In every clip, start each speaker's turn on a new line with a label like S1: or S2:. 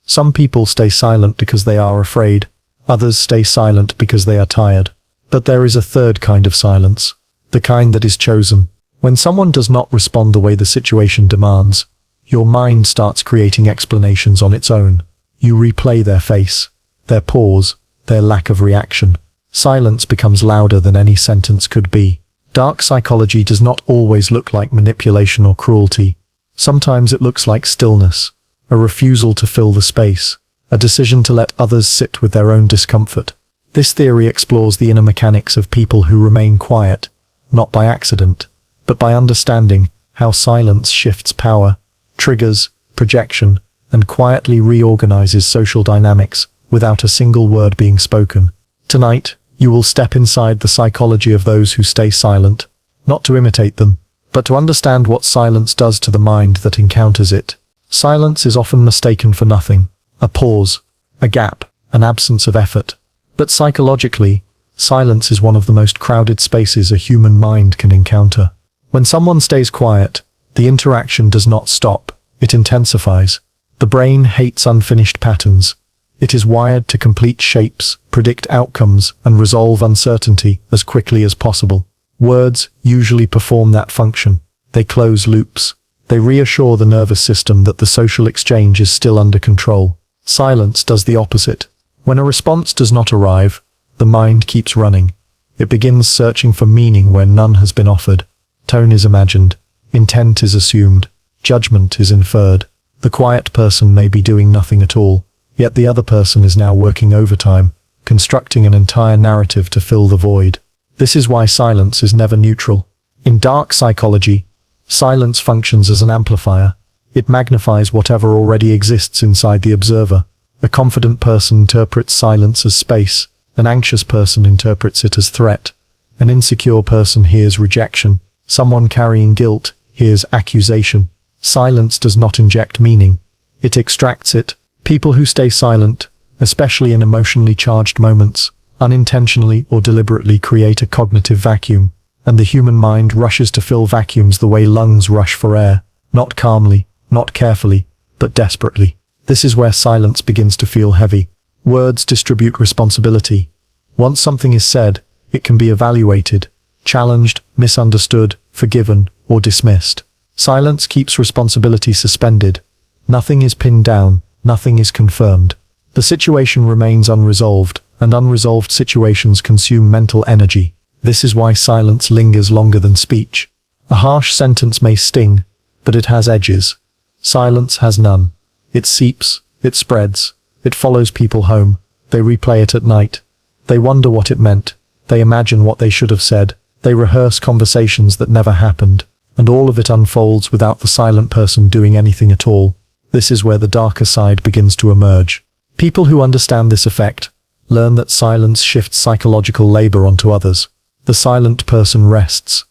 S1: Some people stay silent because they are afraid. Others stay silent because they are tired. But there is a third kind of silence, the kind that is chosen. When someone does not respond the way the situation demands, your mind starts creating explanations on its own. You replay their face, their pause, their lack of reaction. Silence becomes louder than any sentence could be. Dark psychology does not always look like manipulation or cruelty. Sometimes it looks like stillness, a refusal to fill the space, a decision to let others sit with their own discomfort. This theory explores the inner mechanics of people who remain quiet, not by accident, but by understanding how silence shifts power, triggers projection, and quietly reorganizes social dynamics without a single word being spoken. Tonight, you will step inside the psychology of those who stay silent, not to imitate them, but to understand what silence does to the mind that encounters it. Silence is often mistaken for nothing, a pause, a gap, an absence of effort. But psychologically, silence is one of the most crowded spaces a human mind can encounter. When someone stays quiet, the interaction does not stop, it intensifies. The brain hates unfinished patterns. It is wired to complete shapes, predict outcomes, and resolve uncertainty as quickly as possible. Words usually perform that function. They close loops. They reassure the nervous system that the social exchange is still under control. Silence does the opposite. When a response does not arrive, the mind keeps running. It begins searching for meaning where none has been offered. Tone is imagined. Intent is assumed. Judgment is inferred. The quiet person may be doing nothing at all, yet the other person is now working overtime, constructing an entire narrative to fill the void. This is why silence is never neutral. In dark psychology, silence functions as an amplifier. It magnifies whatever already exists inside the observer. A confident person interprets silence as space. An anxious person interprets it as threat. An insecure person hears rejection. Someone carrying guilt hears accusation. Silence does not inject meaning. It extracts it. People who stay silent, especially in emotionally charged moments, unintentionally or deliberately create a cognitive vacuum, and the human mind rushes to fill vacuums the way lungs rush for air, not calmly, not carefully, but desperately. This is where silence begins to feel heavy. Words distribute responsibility. Once something is said, it can be evaluated, challenged, misunderstood, forgiven, or dismissed. Silence keeps responsibility suspended. Nothing is pinned down, nothing is confirmed. The situation remains unresolved, and unresolved situations consume mental energy. This is why silence lingers longer than speech. A harsh sentence may sting, but it has edges. Silence has none. It seeps, it spreads, it follows people home. They replay it at night. They wonder what it meant. They imagine what they should have said. They rehearse conversations that never happened. And all of it unfolds without the silent person doing anything at all. This is where the darker side begins to emerge. People who understand this effect learn that silence shifts psychological labor onto others. The silent person rests.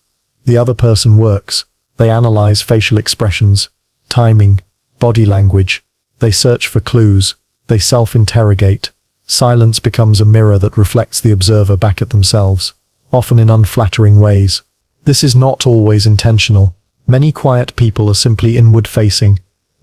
S1: The other person works. They analyze facial expressions, timing, body language. They search for clues. They self-interrogate. Silence becomes a mirror that reflects the observer back at themselves, often in unflattering ways. This is not always intentional. Many quiet people are simply inward-facing.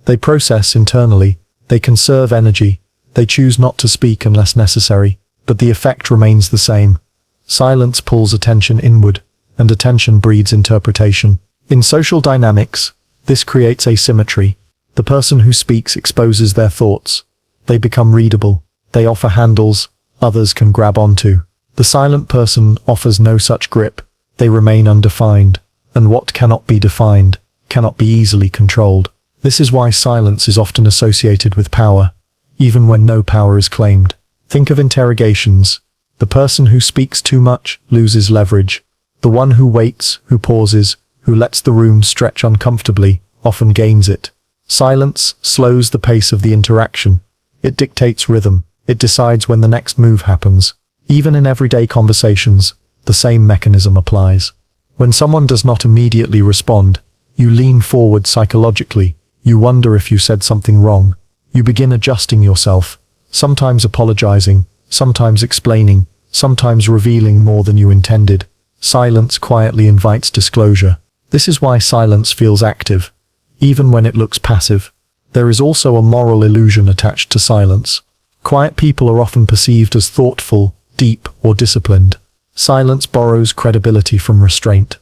S1: They process internally. They conserve energy. They choose not to speak unless necessary, but the effect remains the same. Silence pulls attention inward, and attention breeds interpretation. In social dynamics, this creates asymmetry. The person who speaks exposes their thoughts. They become readable. They offer handles others can grab onto. The silent person offers no such grip. They remain undefined, and what cannot be defined cannot be easily controlled. This is why silence is often associated with power, even when no power is claimed. Think of interrogations. The person who speaks too much loses leverage. The one who waits, who pauses, who lets the room stretch uncomfortably, often gains it. Silence slows the pace of the interaction. It dictates rhythm. It decides when the next move happens. Even in everyday conversations, the same mechanism applies. When someone does not immediately respond, you lean forward psychologically. You wonder if you said something wrong. You begin adjusting yourself, sometimes apologizing, sometimes explaining, sometimes revealing more than you intended. Silence quietly invites disclosure. This is why silence feels active, even when it looks passive. There is also a moral illusion attached to silence. Quiet people are often perceived as thoughtful, deep, or disciplined. Silence borrows credibility from restraint.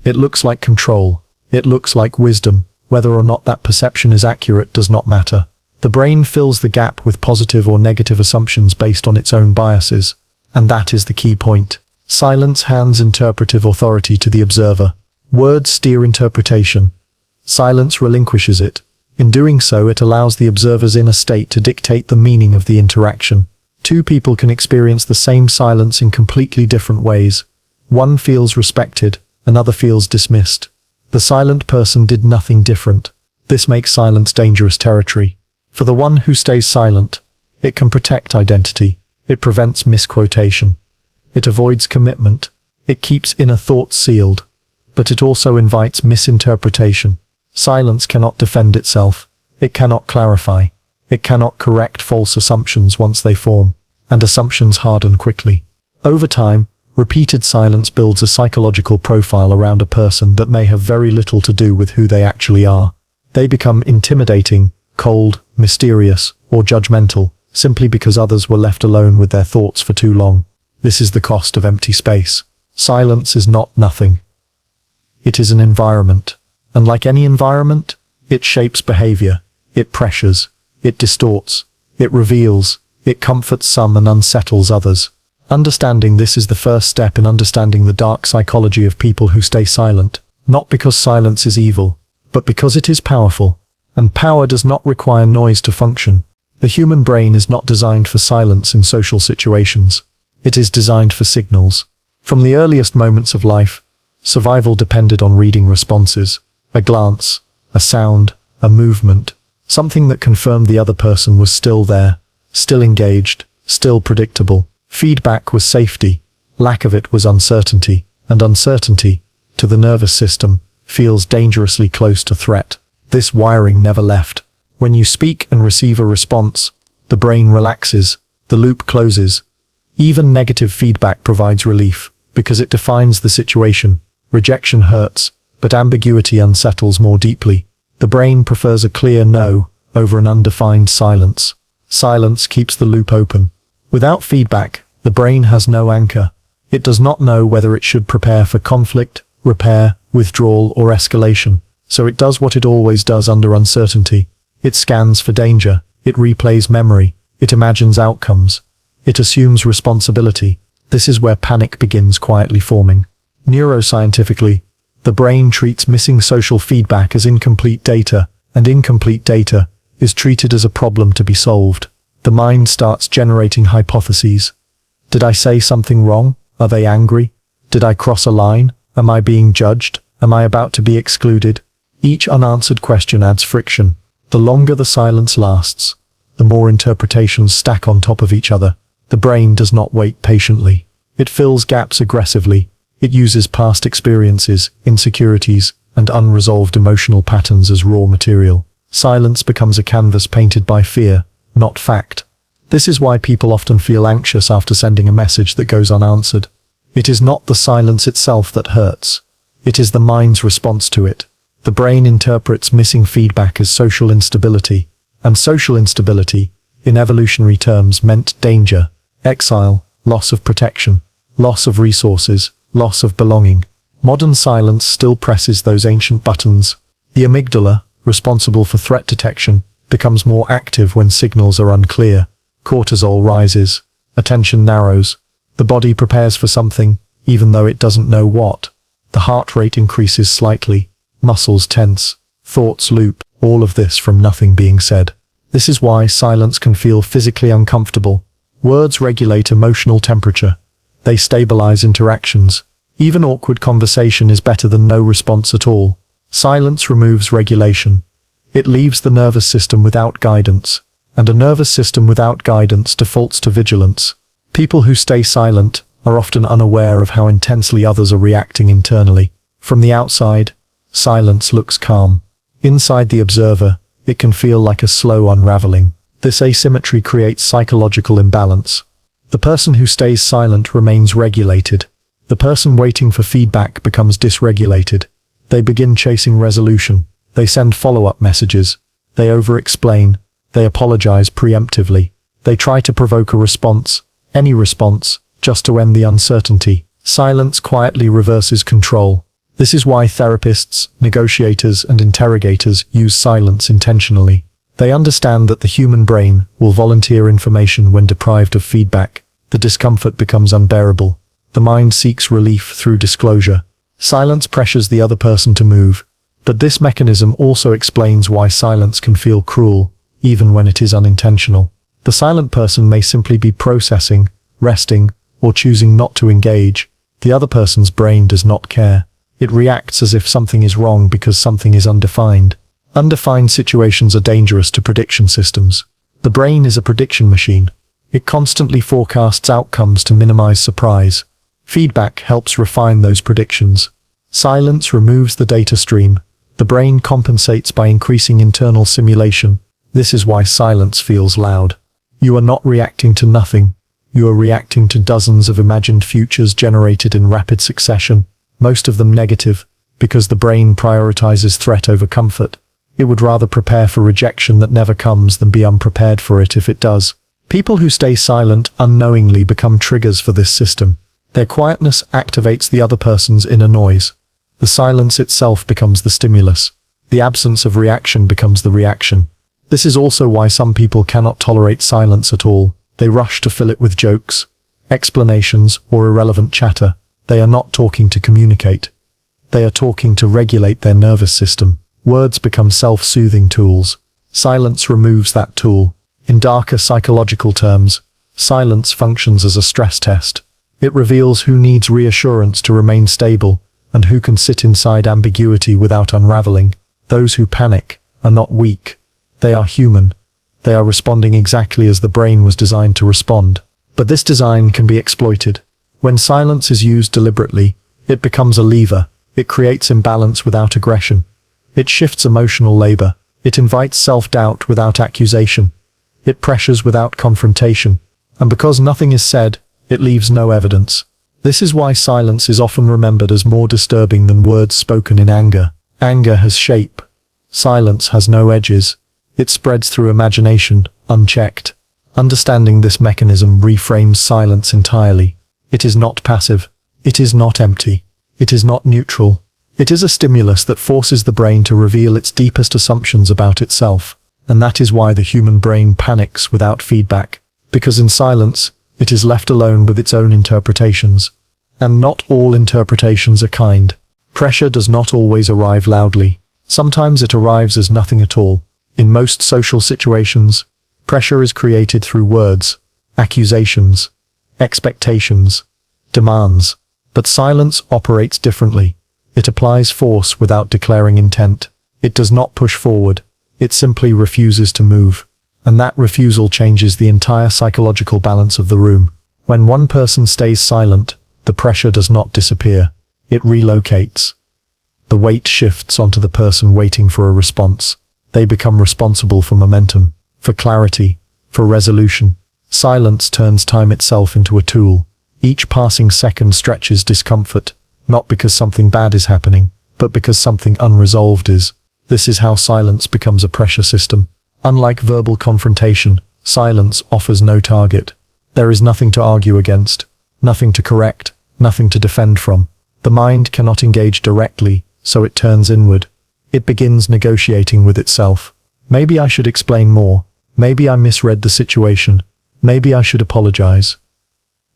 S1: It looks like control. It looks like wisdom. Whether or not that perception is accurate does not matter. The brain fills the gap with positive or negative assumptions based on its own biases. And that is the key point. Silence hands interpretive authority to the observer. Words steer interpretation. Silence relinquishes it. In doing so, it allows the observer's inner state to dictate the meaning of the interaction. Two people can experience the same silence in completely different ways. One feels respected, another feels dismissed. The silent person did nothing different. This makes silence dangerous territory. For the one who stays silent, it can protect identity. It prevents misquotation. It avoids commitment. It keeps inner thoughts sealed. But it also invites misinterpretation. Silence cannot defend itself. It cannot clarify. It cannot correct false assumptions once they form. And assumptions harden quickly. Over time, repeated silence builds a psychological profile around a person that may have very little to do with who they actually are. They become intimidating, cold, mysterious, or judgmental, simply because others were left alone with their thoughts for too long. This is the cost of empty space. Silence is not nothing. It is an environment. And like any environment, it shapes behavior. It pressures. It distorts. It reveals. It comforts some and unsettles others. Understanding this is the first step in understanding the dark psychology of people who stay silent, not because silence is evil, but because it is powerful. And power does not require noise to function. The human brain is not designed for silence in social situations. It is designed for signals. From the earliest moments of life, survival depended on reading responses. A glance, a sound, a movement, something that confirmed the other person was still there, still engaged, still predictable. Feedback was safety. Lack of it was uncertainty. And uncertainty, to the nervous system, feels dangerously close to threat. This wiring never left. When you speak and receive a response, the brain relaxes, the loop closes. Even negative feedback provides relief, because it defines the situation. Rejection hurts, but ambiguity unsettles more deeply. The brain prefers a clear no over an undefined silence. Silence keeps the loop open. Without feedback, the brain has no anchor. It does not know whether it should prepare for conflict, repair, withdrawal, or escalation. So it does what it always does under uncertainty. It scans for danger. It replays memory. It imagines outcomes. It assumes responsibility. This is where panic begins quietly forming. Neuroscientifically, the brain treats missing social feedback as incomplete data, and incomplete data is treated as a problem to be solved. The mind starts generating hypotheses. Did I say something wrong? Are they angry? Did I cross a line? Am I being judged? Am I about to be excluded? Each unanswered question adds friction. The longer the silence lasts, the more interpretations stack on top of each other. The brain does not wait patiently. It fills gaps aggressively. It uses past experiences, insecurities, and unresolved emotional patterns as raw material. Silence becomes a canvas painted by fear, not fact. This is why people often feel anxious after sending a message that goes unanswered. It is not the silence itself that hurts. It is the mind's response to it. The brain interprets missing feedback as social instability, and social instability, in evolutionary terms, meant danger, exile, loss of protection, loss of resources, loss of belonging. Modern silence still presses those ancient buttons. The amygdala, responsible for threat detection, becomes more active when signals are unclear. Cortisol rises. Attention narrows. The body prepares for something, even though it doesn't know what. The heart rate increases slightly. Muscles tense. Thoughts loop. All of this from nothing being said. This is why silence can feel physically uncomfortable. Words regulate emotional temperature. They stabilize interactions. Even awkward conversation is better than no response at all. Silence removes regulation. It leaves the nervous system without guidance. And a nervous system without guidance defaults to vigilance. People who stay silent are often unaware of how intensely others are reacting internally. From the outside, silence looks calm. Inside the observer, it can feel like a slow unraveling. This asymmetry creates psychological imbalance. The person who stays silent remains regulated. The person waiting for feedback becomes dysregulated. They begin chasing resolution. They send follow-up messages. They overexplain. They apologize preemptively. They try to provoke a response, any response, just to end the uncertainty. Silence quietly reverses control. This is why therapists, negotiators, and interrogators use silence intentionally. They understand that the human brain will volunteer information when deprived of feedback. The discomfort becomes unbearable. The mind seeks relief through disclosure. Silence pressures the other person to move. But this mechanism also explains why silence can feel cruel, even when it is unintentional. The silent person may simply be processing, resting, or choosing not to engage. The other person's brain does not care. It reacts as if something is wrong because something is undefined. Undefined situations are dangerous to prediction systems. The brain is a prediction machine. It constantly forecasts outcomes to minimize surprise. Feedback helps refine those predictions. Silence removes the data stream. The brain compensates by increasing internal simulation. This is why silence feels loud. You are not reacting to nothing. You are reacting to dozens of imagined futures generated in rapid succession, most of them negative, because the brain prioritizes threat over comfort. It would rather prepare for rejection that never comes than be unprepared for it if it does. People who stay silent unknowingly become triggers for this system. Their quietness activates the other person's inner noise. The silence itself becomes the stimulus. The absence of reaction becomes the reaction. This is also why some people cannot tolerate silence at all. They rush to fill it with jokes, explanations, or irrelevant chatter. They are not talking to communicate. They are talking to regulate their nervous system. Words become self-soothing tools. Silence removes that tool. In darker psychological terms, silence functions as a stress test. It reveals who needs reassurance to remain stable, and who can sit inside ambiguity without unraveling. Those who panic are not weak. They are human. They are responding exactly as the brain was designed to respond. But this design can be exploited. When silence is used deliberately, it becomes a lever. It creates imbalance without aggression. It shifts emotional labor. It invites self-doubt without accusation. It pressures without confrontation. And because nothing is said, it leaves no evidence. This is why silence is often remembered as more disturbing than words spoken in anger. Anger has shape. Silence has no edges. It spreads through imagination, unchecked. Understanding this mechanism reframes silence entirely. It is not passive. It is not empty. It is not neutral. It is a stimulus that forces the brain to reveal its deepest assumptions about itself. And that is why the human brain panics without feedback. Because in silence, it is left alone with its own interpretations. And not all interpretations are kind. Pressure does not always arrive loudly. Sometimes it arrives as nothing at all. In most social situations, pressure is created through words, accusations, expectations, demands. But silence operates differently. It applies force without declaring intent. It does not push forward. It simply refuses to move. And that refusal changes the entire psychological balance of the room. When one person stays silent, the pressure does not disappear. It relocates. The weight shifts onto the person waiting for a response. They become responsible for momentum, for clarity, for resolution. Silence turns time itself into a tool. Each passing second stretches discomfort, not because something bad is happening, but because something unresolved is. This is how silence becomes a pressure system. Unlike verbal confrontation, silence offers no target. There is nothing to argue against, nothing to correct, nothing to defend from. The mind cannot engage directly, so it turns inward. It begins negotiating with itself. Maybe I should explain more. Maybe I misread the situation. Maybe I should apologize.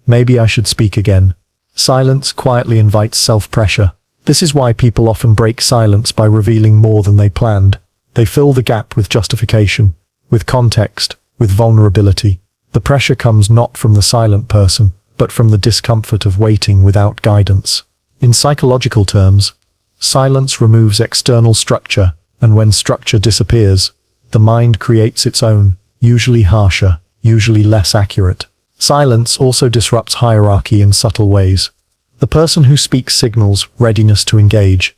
S1: Maybe I should speak again. Silence quietly invites self-pressure. This is why people often break silence by revealing more than they planned. They fill the gap with justification, with context, with vulnerability. The pressure comes not from the silent person, but from the discomfort of waiting without guidance. In psychological terms, silence removes external structure, and when structure disappears, the mind creates its own, usually harsher, usually less accurate. Silence also disrupts hierarchy in subtle ways. The person who speaks signals readiness to engage.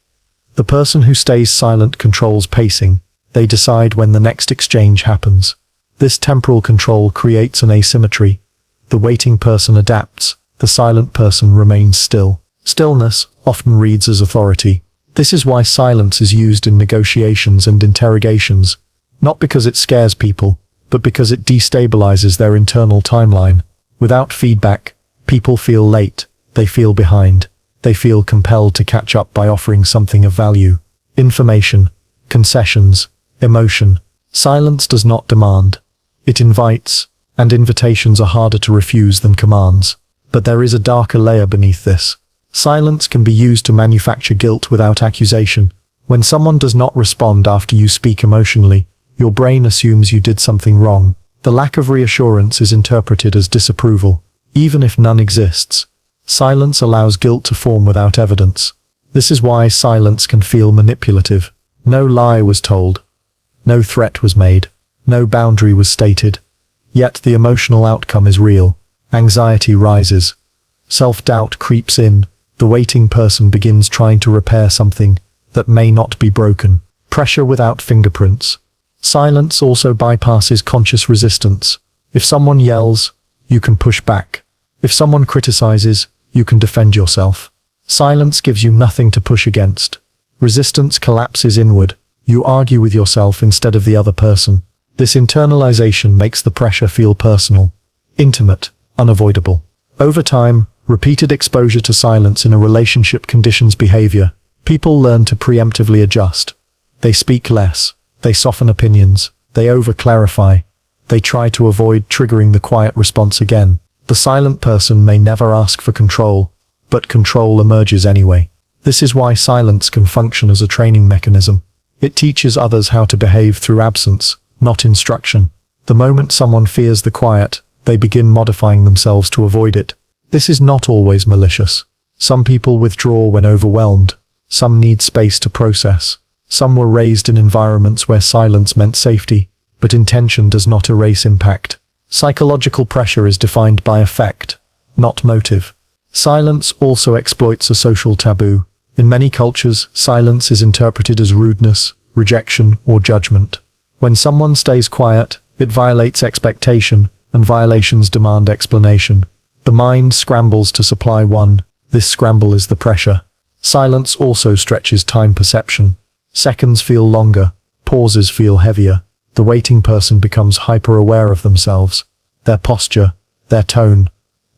S1: The person who stays silent controls pacing. They decide when the next exchange happens. This temporal control creates an asymmetry. The waiting person adapts. The silent person remains still. Stillness often reads as authority. This is why silence is used in negotiations and interrogations. Not because it scares people, but because it destabilizes their internal timeline. Without feedback, people feel late, they feel behind, they feel compelled to catch up by offering something of value. Information, concessions, emotion. Silence does not demand. It invites, and invitations are harder to refuse than commands. But there is a darker layer beneath this. Silence can be used to manufacture guilt without accusation. When someone does not respond after you speak emotionally, your brain assumes you did something wrong. The lack of reassurance is interpreted as disapproval, even if none exists. Silence allows guilt to form without evidence. This is why silence can feel manipulative. No lie was told. No threat was made. No boundary was stated. Yet the emotional outcome is real. Anxiety rises. Self-doubt creeps in. The waiting person begins trying to repair something that may not be broken. Pressure without fingerprints. Silence also bypasses conscious resistance. If someone yells, you can push back. If someone criticizes, you can defend yourself. Silence gives you nothing to push against. Resistance collapses inward. You argue with yourself instead of the other person. This internalization makes the pressure feel personal, intimate, unavoidable. Over time, repeated exposure to silence in a relationship conditions behavior. People learn to preemptively adjust. They speak less. They soften opinions. They over-clarify. They try to avoid triggering the quiet response again. The silent person may never ask for control, but control emerges anyway. This is why silence can function as a training mechanism. It teaches others how to behave through absence, not instruction. The moment someone fears the quiet, they begin modifying themselves to avoid it. This is not always malicious. Some people withdraw when overwhelmed. Some need space to process. Some were raised in environments where silence meant safety, but intention does not erase impact. Psychological pressure is defined by effect, not motive. Silence also exploits a social taboo. In many cultures, silence is interpreted as rudeness, rejection, or judgment. When someone stays quiet, it violates expectation, and violations demand explanation. The mind scrambles to supply one. This scramble is the pressure. Silence also stretches time perception. Seconds feel longer, pauses feel heavier. The waiting person becomes hyper-aware of themselves, their posture, their tone,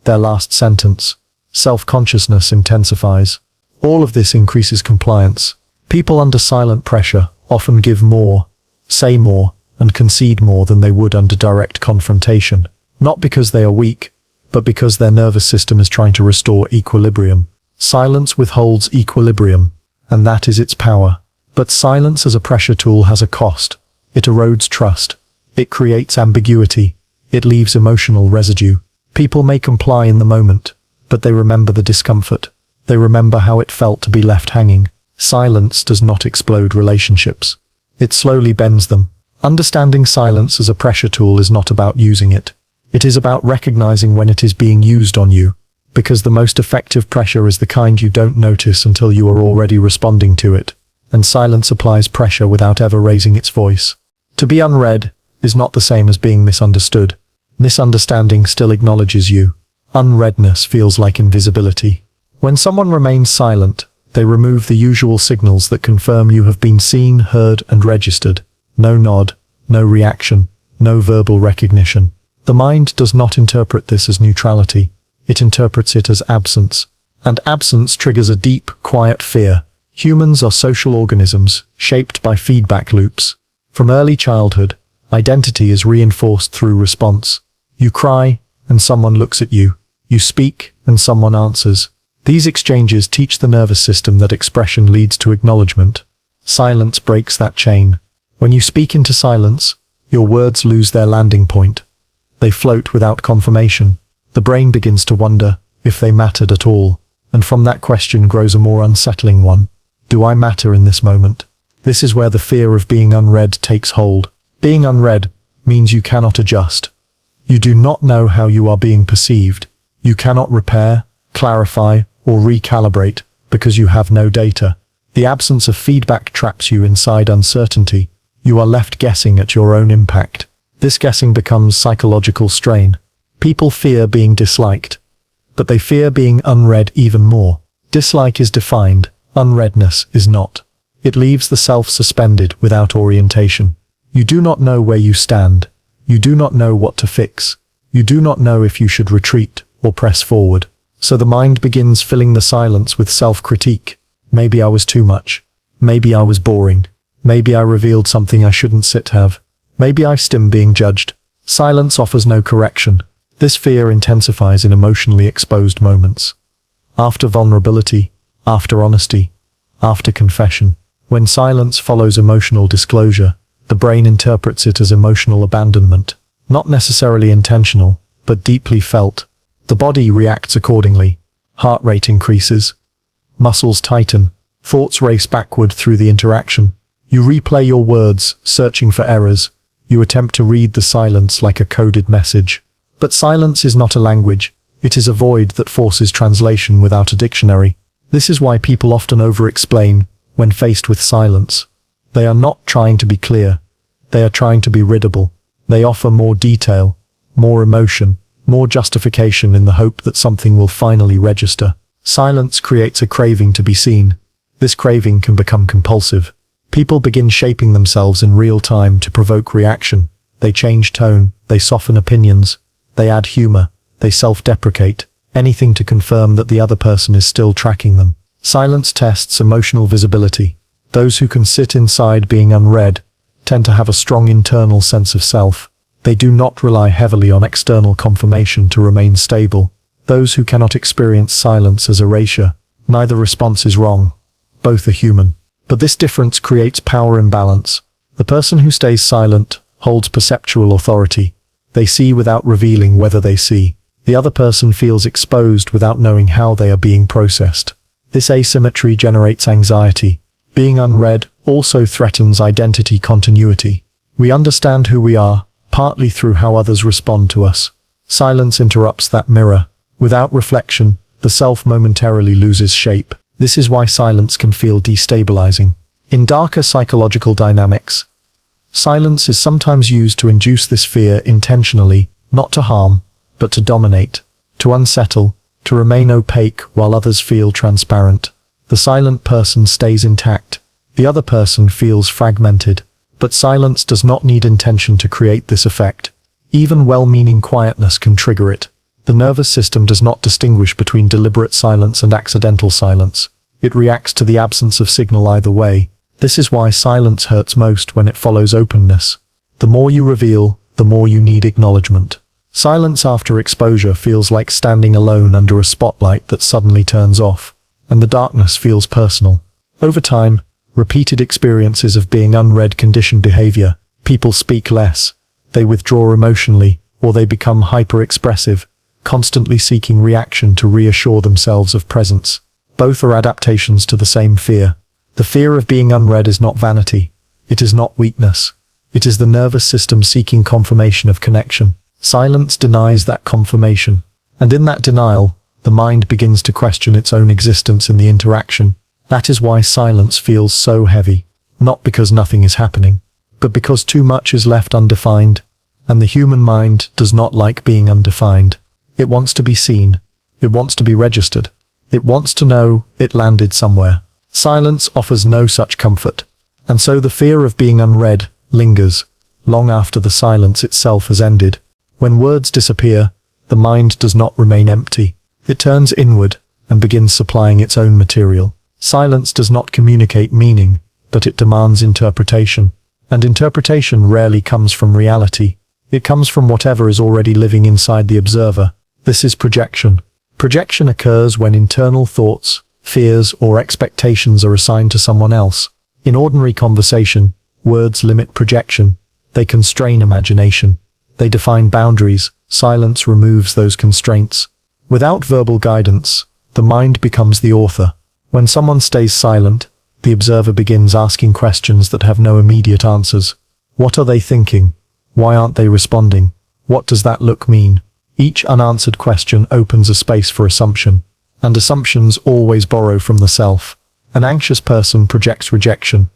S1: their last sentence. Self-consciousness intensifies. All of this increases compliance. People under silent pressure often give more, say more, and concede more than they would under direct confrontation. Not because they are weak, but because their nervous system is trying to restore equilibrium. Silence withholds equilibrium, and that is its power. But silence as a pressure tool has a cost. It erodes trust. It creates ambiguity. It leaves emotional residue. People may comply in the moment, but they remember the discomfort. They remember how it felt to be left hanging. Silence does not explode relationships. It slowly bends them. Understanding silence as a pressure tool is not about using it. It is about recognizing when it is being used on you, because the most effective pressure is the kind you don't notice until you are already responding to it, and silence applies pressure without ever raising its voice. To be unread is not the same as being misunderstood. Misunderstanding still acknowledges you. Unreadness feels like invisibility. When someone remains silent, they remove the usual signals that confirm you have been seen, heard, and registered. No nod, no reaction, no verbal recognition. The mind does not interpret this as neutrality. It interprets it as absence. And absence triggers a deep, quiet fear. Humans are social organisms, shaped by feedback loops. From early childhood, identity is reinforced through response. You cry, and someone looks at you. You speak, and someone answers. These exchanges teach the nervous system that expression leads to acknowledgement. Silence breaks that chain. When you speak into silence, your words lose their landing point. They float without confirmation. The brain begins to wonder if they mattered at all, and from that question grows a more unsettling one. Do I matter in this moment? This is where the fear of being unread takes hold. Being unread means you cannot adjust. You do not know how you are being perceived. You cannot repair, clarify, or recalibrate because you have no data. The absence of feedback traps you inside uncertainty. You are left guessing at your own impact. This guessing becomes psychological strain. People fear being disliked, but they fear being unread even more. Dislike is defined, unreadness is not. It leaves the self suspended without orientation. You do not know where you stand. You do not know what to fix. You do not know if you should retreat or press forward. So the mind begins filling the silence with self-critique. Maybe I was too much. Maybe I was boring. Maybe I revealed something I shouldn't have. Maybe I still being judged. Silence offers no correction. This fear intensifies in emotionally exposed moments. After vulnerability, after honesty, after confession. When silence follows emotional disclosure, the brain interprets it as emotional abandonment. Not necessarily intentional, but deeply felt. The body reacts accordingly. Heart rate increases. Muscles tighten. Thoughts race backward through the interaction. You replay your words, searching for errors. You attempt to read the silence like a coded message. But silence is not a language. It is a void that forces translation without a dictionary. This is why people often overexplain when faced with silence. They are not trying to be clear. They are trying to be readable. They offer more detail, more emotion, more justification in the hope that something will finally register. Silence creates a craving to be seen. This craving can become compulsive. People begin shaping themselves in real time to provoke reaction. They change tone, they soften opinions, they add humor, they self-deprecate, anything to confirm that the other person is still tracking them. Silence tests emotional visibility. Those who can sit inside being unread tend to have a strong internal sense of self. They do not rely heavily on external confirmation to remain stable. Those who cannot experience silence as erasure, neither response is wrong. Both are human. But this difference creates power imbalance. The person who stays silent holds perceptual authority. They see without revealing whether they see. The other person feels exposed without knowing how they are being processed. This asymmetry generates anxiety. Being unread also threatens identity continuity. We understand who we are, partly through how others respond to us. Silence interrupts that mirror. Without reflection, the self momentarily loses shape. This is why silence can feel destabilizing. In darker psychological dynamics, silence is sometimes used to induce this fear intentionally, not to harm, but to dominate, to unsettle, to remain opaque while others feel transparent. The silent person stays intact. The other person feels fragmented. But silence does not need intention to create this effect. Even well-meaning quietness can trigger it. The nervous system does not distinguish between deliberate silence and accidental silence. It reacts to the absence of signal either way. This is why silence hurts most when it follows openness. The more you reveal, the more you need acknowledgement. Silence after exposure feels like standing alone under a spotlight that suddenly turns off, and the darkness feels personal. Over time, repeated experiences of being unread condition behavior. People speak less, they withdraw emotionally, or they become hyper-expressive, constantly seeking reaction to reassure themselves of presence. Both are adaptations to the same fear. The fear of being unread is not vanity. It is not weakness. It is the nervous system seeking confirmation of connection. Silence denies that confirmation. And in that denial, the mind begins to question its own existence in the interaction. That is why silence feels so heavy. Not because nothing is happening, but because too much is left undefined. And the human mind does not like being undefined. It wants to be seen. It wants to be registered. It wants to know it landed somewhere. Silence offers no such comfort. And so the fear of being unread lingers, long after the silence itself has ended. When words disappear, the mind does not remain empty. It turns inward and begins supplying its own material. Silence does not communicate meaning, but it demands interpretation. And interpretation rarely comes from reality. It comes from whatever is already living inside the observer. This is projection. Projection occurs when internal thoughts, fears, or expectations are assigned to someone else. In ordinary conversation, words limit projection. They constrain imagination. They define boundaries. Silence removes those constraints. Without verbal guidance, the mind becomes the author. When someone stays silent, the observer begins asking questions that have no immediate answers. What are they thinking? Why aren't they responding? What does that look mean? Each unanswered question opens a space for assumption, and assumptions always borrow from the self. An anxious person projects rejection.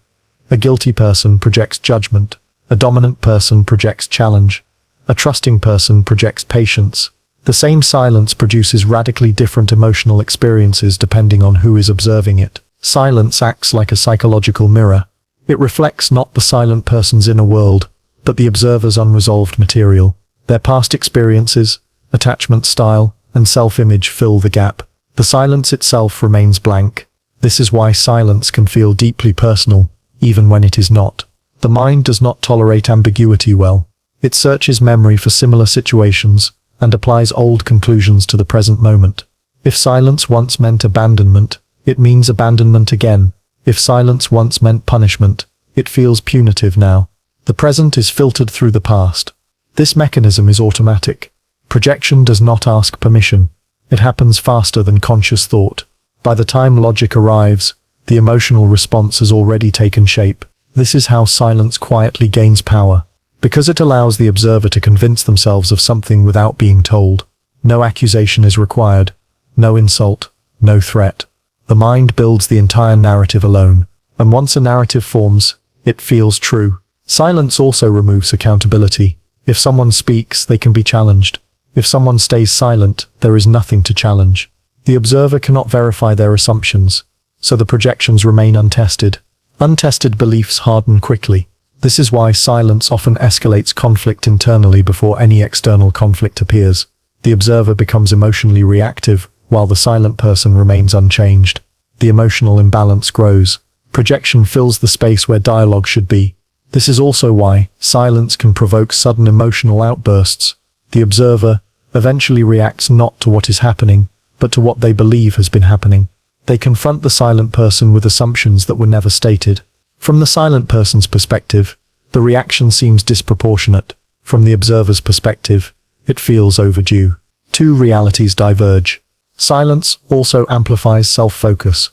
S1: A guilty person projects judgment. A dominant person projects challenge. A trusting person projects patience. The same silence produces radically different emotional experiences depending on who is observing it. Silence acts like a psychological mirror. It reflects not the silent person's inner world, but the observer's unresolved material. Their past experiences, attachment style, and self-image fill the gap. The silence itself remains blank. This is why silence can feel deeply personal, even when it is not. The mind does not tolerate ambiguity well. It searches memory for similar situations, and applies old conclusions to the present moment. If silence once meant abandonment, it means abandonment again. If silence once meant punishment, it feels punitive now. The present is filtered through the past. This mechanism is automatic. Projection does not ask permission. It happens faster than conscious thought. By the time logic arrives, the emotional response has already taken shape. This is how silence quietly gains power, because it allows the observer to convince themselves of something without being told. No accusation is required, no insult, no threat. The mind builds the entire narrative alone, and once a narrative forms, it feels true. Silence also removes accountability. If someone speaks, they can be challenged. If someone stays silent, there is nothing to challenge. The observer cannot verify their assumptions, so the projections remain untested. Untested beliefs harden quickly. This is why silence often escalates conflict internally before any external conflict appears. The observer becomes emotionally reactive, while the silent person remains unchanged. The emotional imbalance grows. Projection fills the space where dialogue should be. This is also why silence can provoke sudden emotional outbursts. The observer eventually reacts not to what is happening, but to what they believe has been happening. They confront the silent person with assumptions that were never stated. From the silent person's perspective, the reaction seems disproportionate. From the observer's perspective, it feels overdue. Two realities diverge. Silence also amplifies self-focus.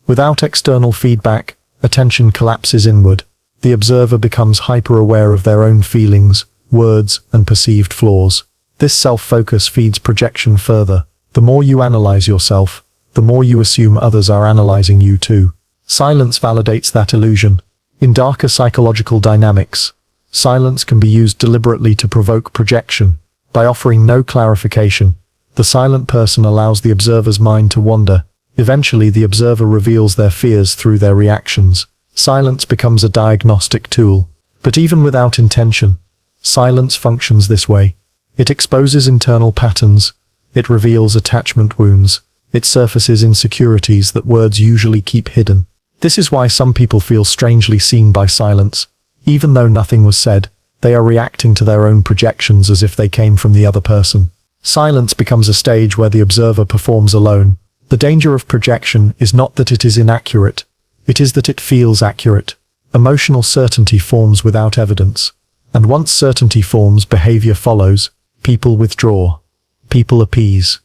S1: Without external feedback, attention collapses inward. The observer becomes hyper-aware of their own feelings, words, and perceived flaws. This self-focus feeds projection further. The more you analyze yourself, the more you assume others are analyzing you too. Silence validates that illusion. In darker psychological dynamics, silence can be used deliberately to provoke projection. By offering no clarification, the silent person allows the observer's mind to wander. Eventually, the observer reveals their fears through their reactions. Silence becomes a diagnostic tool. But even without intention, silence functions this way. It exposes internal patterns. It reveals attachment wounds. It surfaces insecurities that words usually keep hidden. This is why some people feel strangely seen by silence. Even though nothing was said, they are reacting to their own projections as if they came from the other person. Silence becomes a stage where the observer performs alone. The danger of projection is not that it is inaccurate. It is that it feels accurate. Emotional certainty forms without evidence. And once certainty forms, behavior follows. People withdraw. People appease.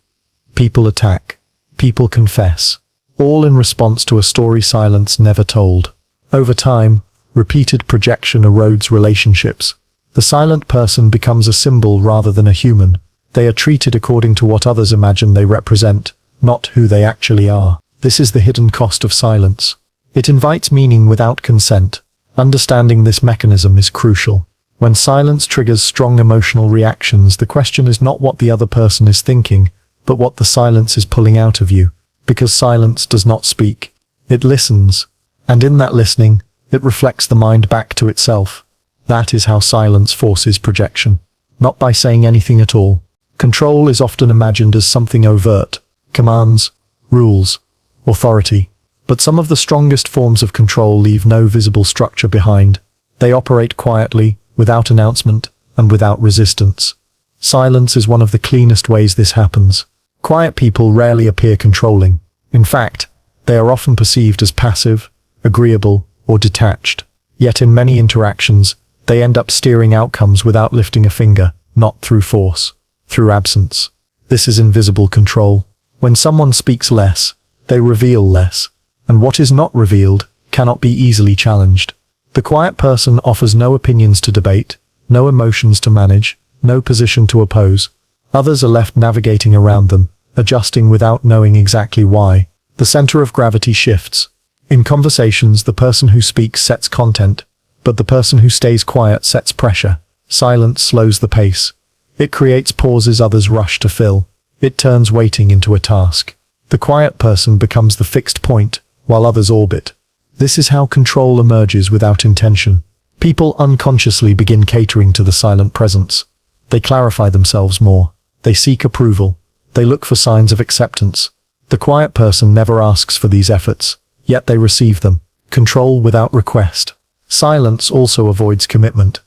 S1: People attack. People confess. All in response to a story silence never told. Over time, repeated projection erodes relationships. The silent person becomes a symbol rather than a human. They are treated according to what others imagine they represent, not who they actually are. This is the hidden cost of silence. It invites meaning without consent. Understanding this mechanism is crucial. When silence triggers strong emotional reactions, the question is not what the other person is thinking, but what the silence is pulling out of you. Because silence does not speak. It listens. And in that listening, it reflects the mind back to itself. That is how silence forces projection. Not by saying anything at all. Control is often imagined as something overt. Commands, rules, authority. But some of the strongest forms of control leave no visible structure behind. They operate quietly, without announcement, and without resistance. Silence is one of the cleanest ways this happens. Quiet people rarely appear controlling. In fact, they are often perceived as passive, agreeable, or detached. Yet in many interactions, they end up steering outcomes without lifting a finger, not through force, through absence. This is invisible control. When someone speaks less, they reveal less. And what is not revealed cannot be easily challenged. The quiet person offers no opinions to debate, no emotions to manage, no position to oppose. Others are left navigating around them, adjusting without knowing exactly why. The center of gravity shifts. In conversations, the person who speaks sets content, but the person who stays quiet sets pressure. Silence slows the pace. It creates pauses others rush to fill. It turns waiting into a task. The quiet person becomes the fixed point, while others orbit. This is how control emerges without intention. People unconsciously begin catering to the silent presence. They clarify themselves more. They seek approval. They look for signs of acceptance. The quiet person never asks for these efforts, yet they receive them. Control without request. Silence also avoids commitment.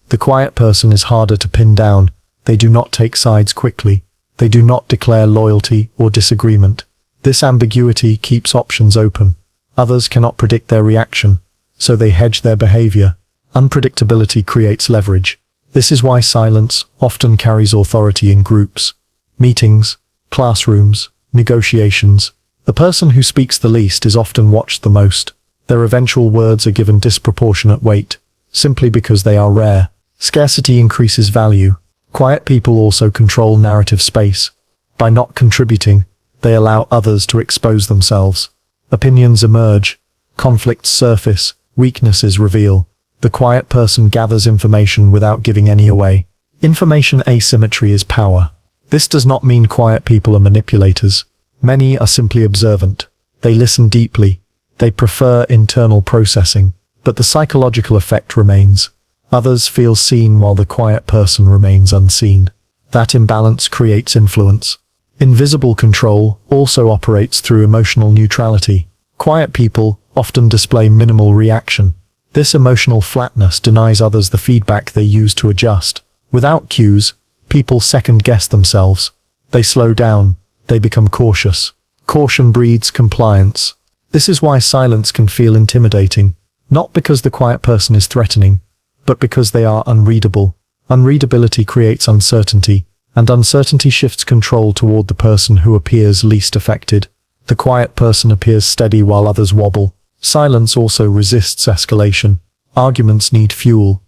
S1: The quiet person is harder to pin down. They do not take sides quickly. They do not declare loyalty or disagreement. This ambiguity keeps options open. Others cannot predict their reaction, so they hedge their behavior. Unpredictability creates leverage. This is why silence often carries authority in groups, meetings, classrooms, negotiations. The person who speaks the least is often watched the most. Their eventual words are given disproportionate weight, simply because they are rare. Scarcity increases value. Quiet people also control narrative space. By not contributing, they allow others to expose themselves. Opinions emerge, conflicts surface, weaknesses reveal. The quiet person gathers information without giving any away. Information asymmetry is power. This does not mean quiet people are manipulators. Many are simply observant. They listen deeply. They prefer internal processing, but the psychological effect remains. Others feel seen while the quiet person remains unseen. That imbalance creates influence. Invisible control also operates through emotional neutrality. Quiet people often display minimal reaction. This emotional flatness denies others the feedback they use to adjust. Without cues, people second-guess themselves. They slow down. They become cautious. Caution breeds compliance. This is why silence can feel intimidating, not because the quiet person is threatening, but because they are unreadable. Unreadability creates uncertainty, and uncertainty shifts control toward the person who appears least affected. The quiet person appears steady while others wobble. Silence also resists escalation. Arguments need fuel.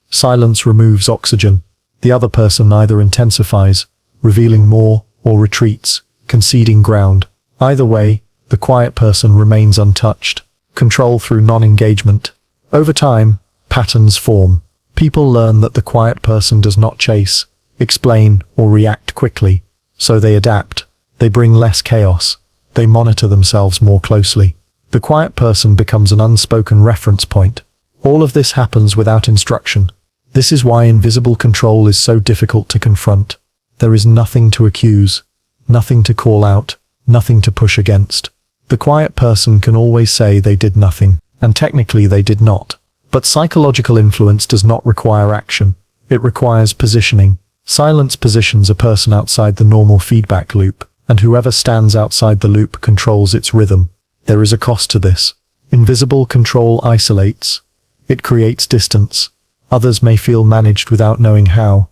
S1: Silence removes oxygen. The other person either intensifies, revealing more, or retreats, conceding ground. Either way, the quiet person remains untouched. Control through non-engagement. Over time, patterns form. People learn that the quiet person does not chase, explain, or react quickly, so they adapt. They bring less chaos. They monitor themselves more closely. The quiet person becomes an unspoken reference point. All of this happens without instruction. This is why invisible control is so difficult to confront. There is nothing to accuse, nothing to call out, nothing to push against. The quiet person can always say they did nothing, and technically they did not. But psychological influence does not require action. It requires positioning. Silence positions a person outside the normal feedback loop, and whoever stands outside the loop controls its rhythm. There is a cost to this. Invisible control isolates. It creates distance. Others may feel managed without knowing how.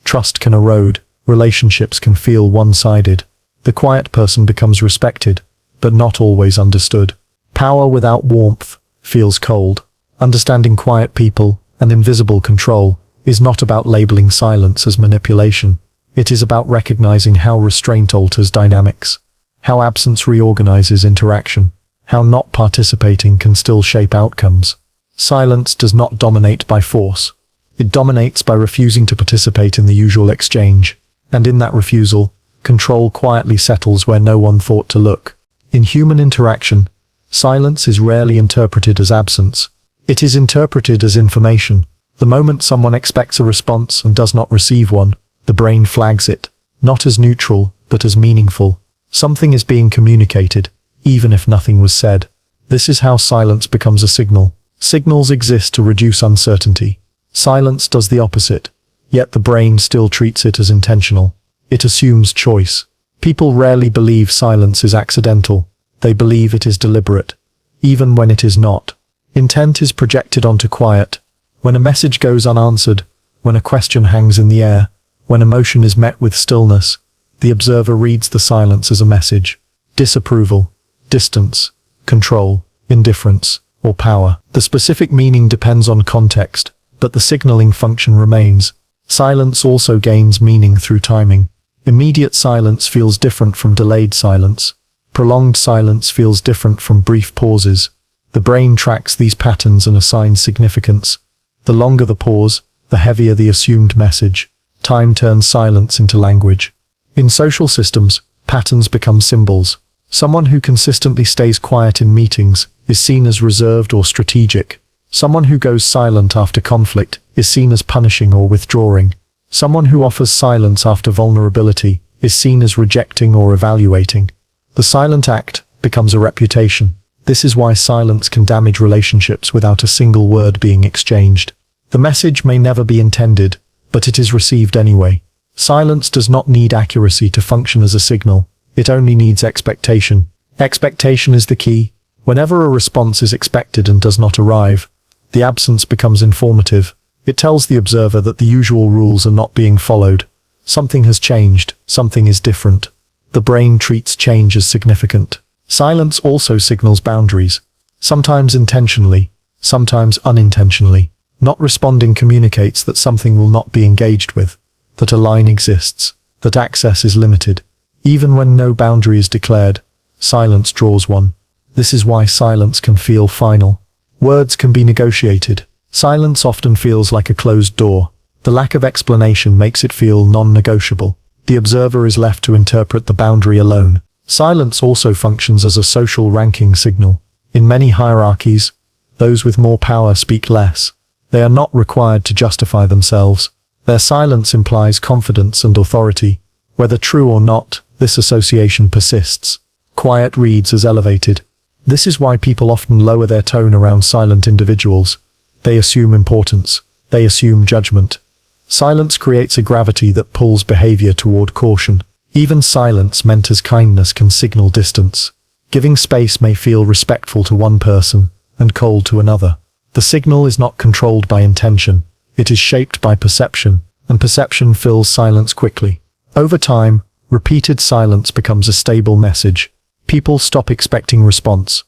S1: Trust can erode. Relationships can feel one-sided. The quiet person becomes respected, but not always understood. Power without warmth feels cold. Understanding quiet people and invisible control is not about labeling silence as manipulation. It is about recognizing how restraint alters dynamics, how absence reorganizes interaction, how not participating can still shape outcomes. Silence does not dominate by force. It dominates by refusing to participate in the usual exchange. And in that refusal, control quietly settles where no one thought to look. In human interaction, silence is rarely interpreted as absence. It is interpreted as information. The moment someone expects a response and does not receive one, the brain flags it, not as neutral, but as meaningful. Something is being communicated, even if nothing was said. This is how silence becomes a signal. Signals exist to reduce uncertainty. Silence does the opposite, yet the brain still treats it as intentional. It assumes choice. People rarely believe silence is accidental. They believe it is deliberate, even when it is not. Intent is projected onto quiet. When a message goes unanswered, when a question hangs in the air, when emotion is met with stillness, the observer reads the silence as a message. Disapproval, distance, control, indifference, or power. The specific meaning depends on context, but the signaling function remains. Silence also gains meaning through timing. Immediate silence feels different from delayed silence. Prolonged silence feels different from brief pauses. The brain tracks these patterns and assigns significance. The longer the pause, the heavier the assumed message. Time turns silence into language. In social systems, patterns become symbols. Someone who consistently stays quiet in meetings is seen as reserved or strategic. Someone who goes silent after conflict is seen as punishing or withdrawing. Someone who offers silence after vulnerability is seen as rejecting or evaluating. The silent act becomes a reputation. This is why silence can damage relationships without a single word being exchanged. The message may never be intended, but it is received anyway. Silence does not need accuracy to function as a signal. It only needs expectation. Expectation is the key. Whenever a response is expected and does not arrive, the absence becomes informative. It tells the observer that the usual rules are not being followed. Something has changed. Something is different. The brain treats change as significant. Silence also signals boundaries, sometimes intentionally, sometimes unintentionally. Not responding communicates that something will not be engaged with, that a line exists, that access is limited. Even when no boundary is declared, silence draws one. This is why silence can feel final. Words can be negotiated. Silence often feels like a closed door. The lack of explanation makes it feel non-negotiable. The observer is left to interpret the boundary alone. Silence also functions as a social ranking signal. In many hierarchies, those with more power speak less. They are not required to justify themselves. Their silence implies confidence and authority. Whether true or not, this association persists. Quiet reads as elevated. This is why people often lower their tone around silent individuals. They assume importance. They assume judgment. Silence creates a gravity that pulls behavior toward caution. Even silence meant as kindness can signal distance. Giving space may feel respectful to one person and cold to another. The signal is not controlled by intention. It is shaped by perception, and perception fills silence quickly. Over time, repeated silence becomes a stable message. People stop expecting response.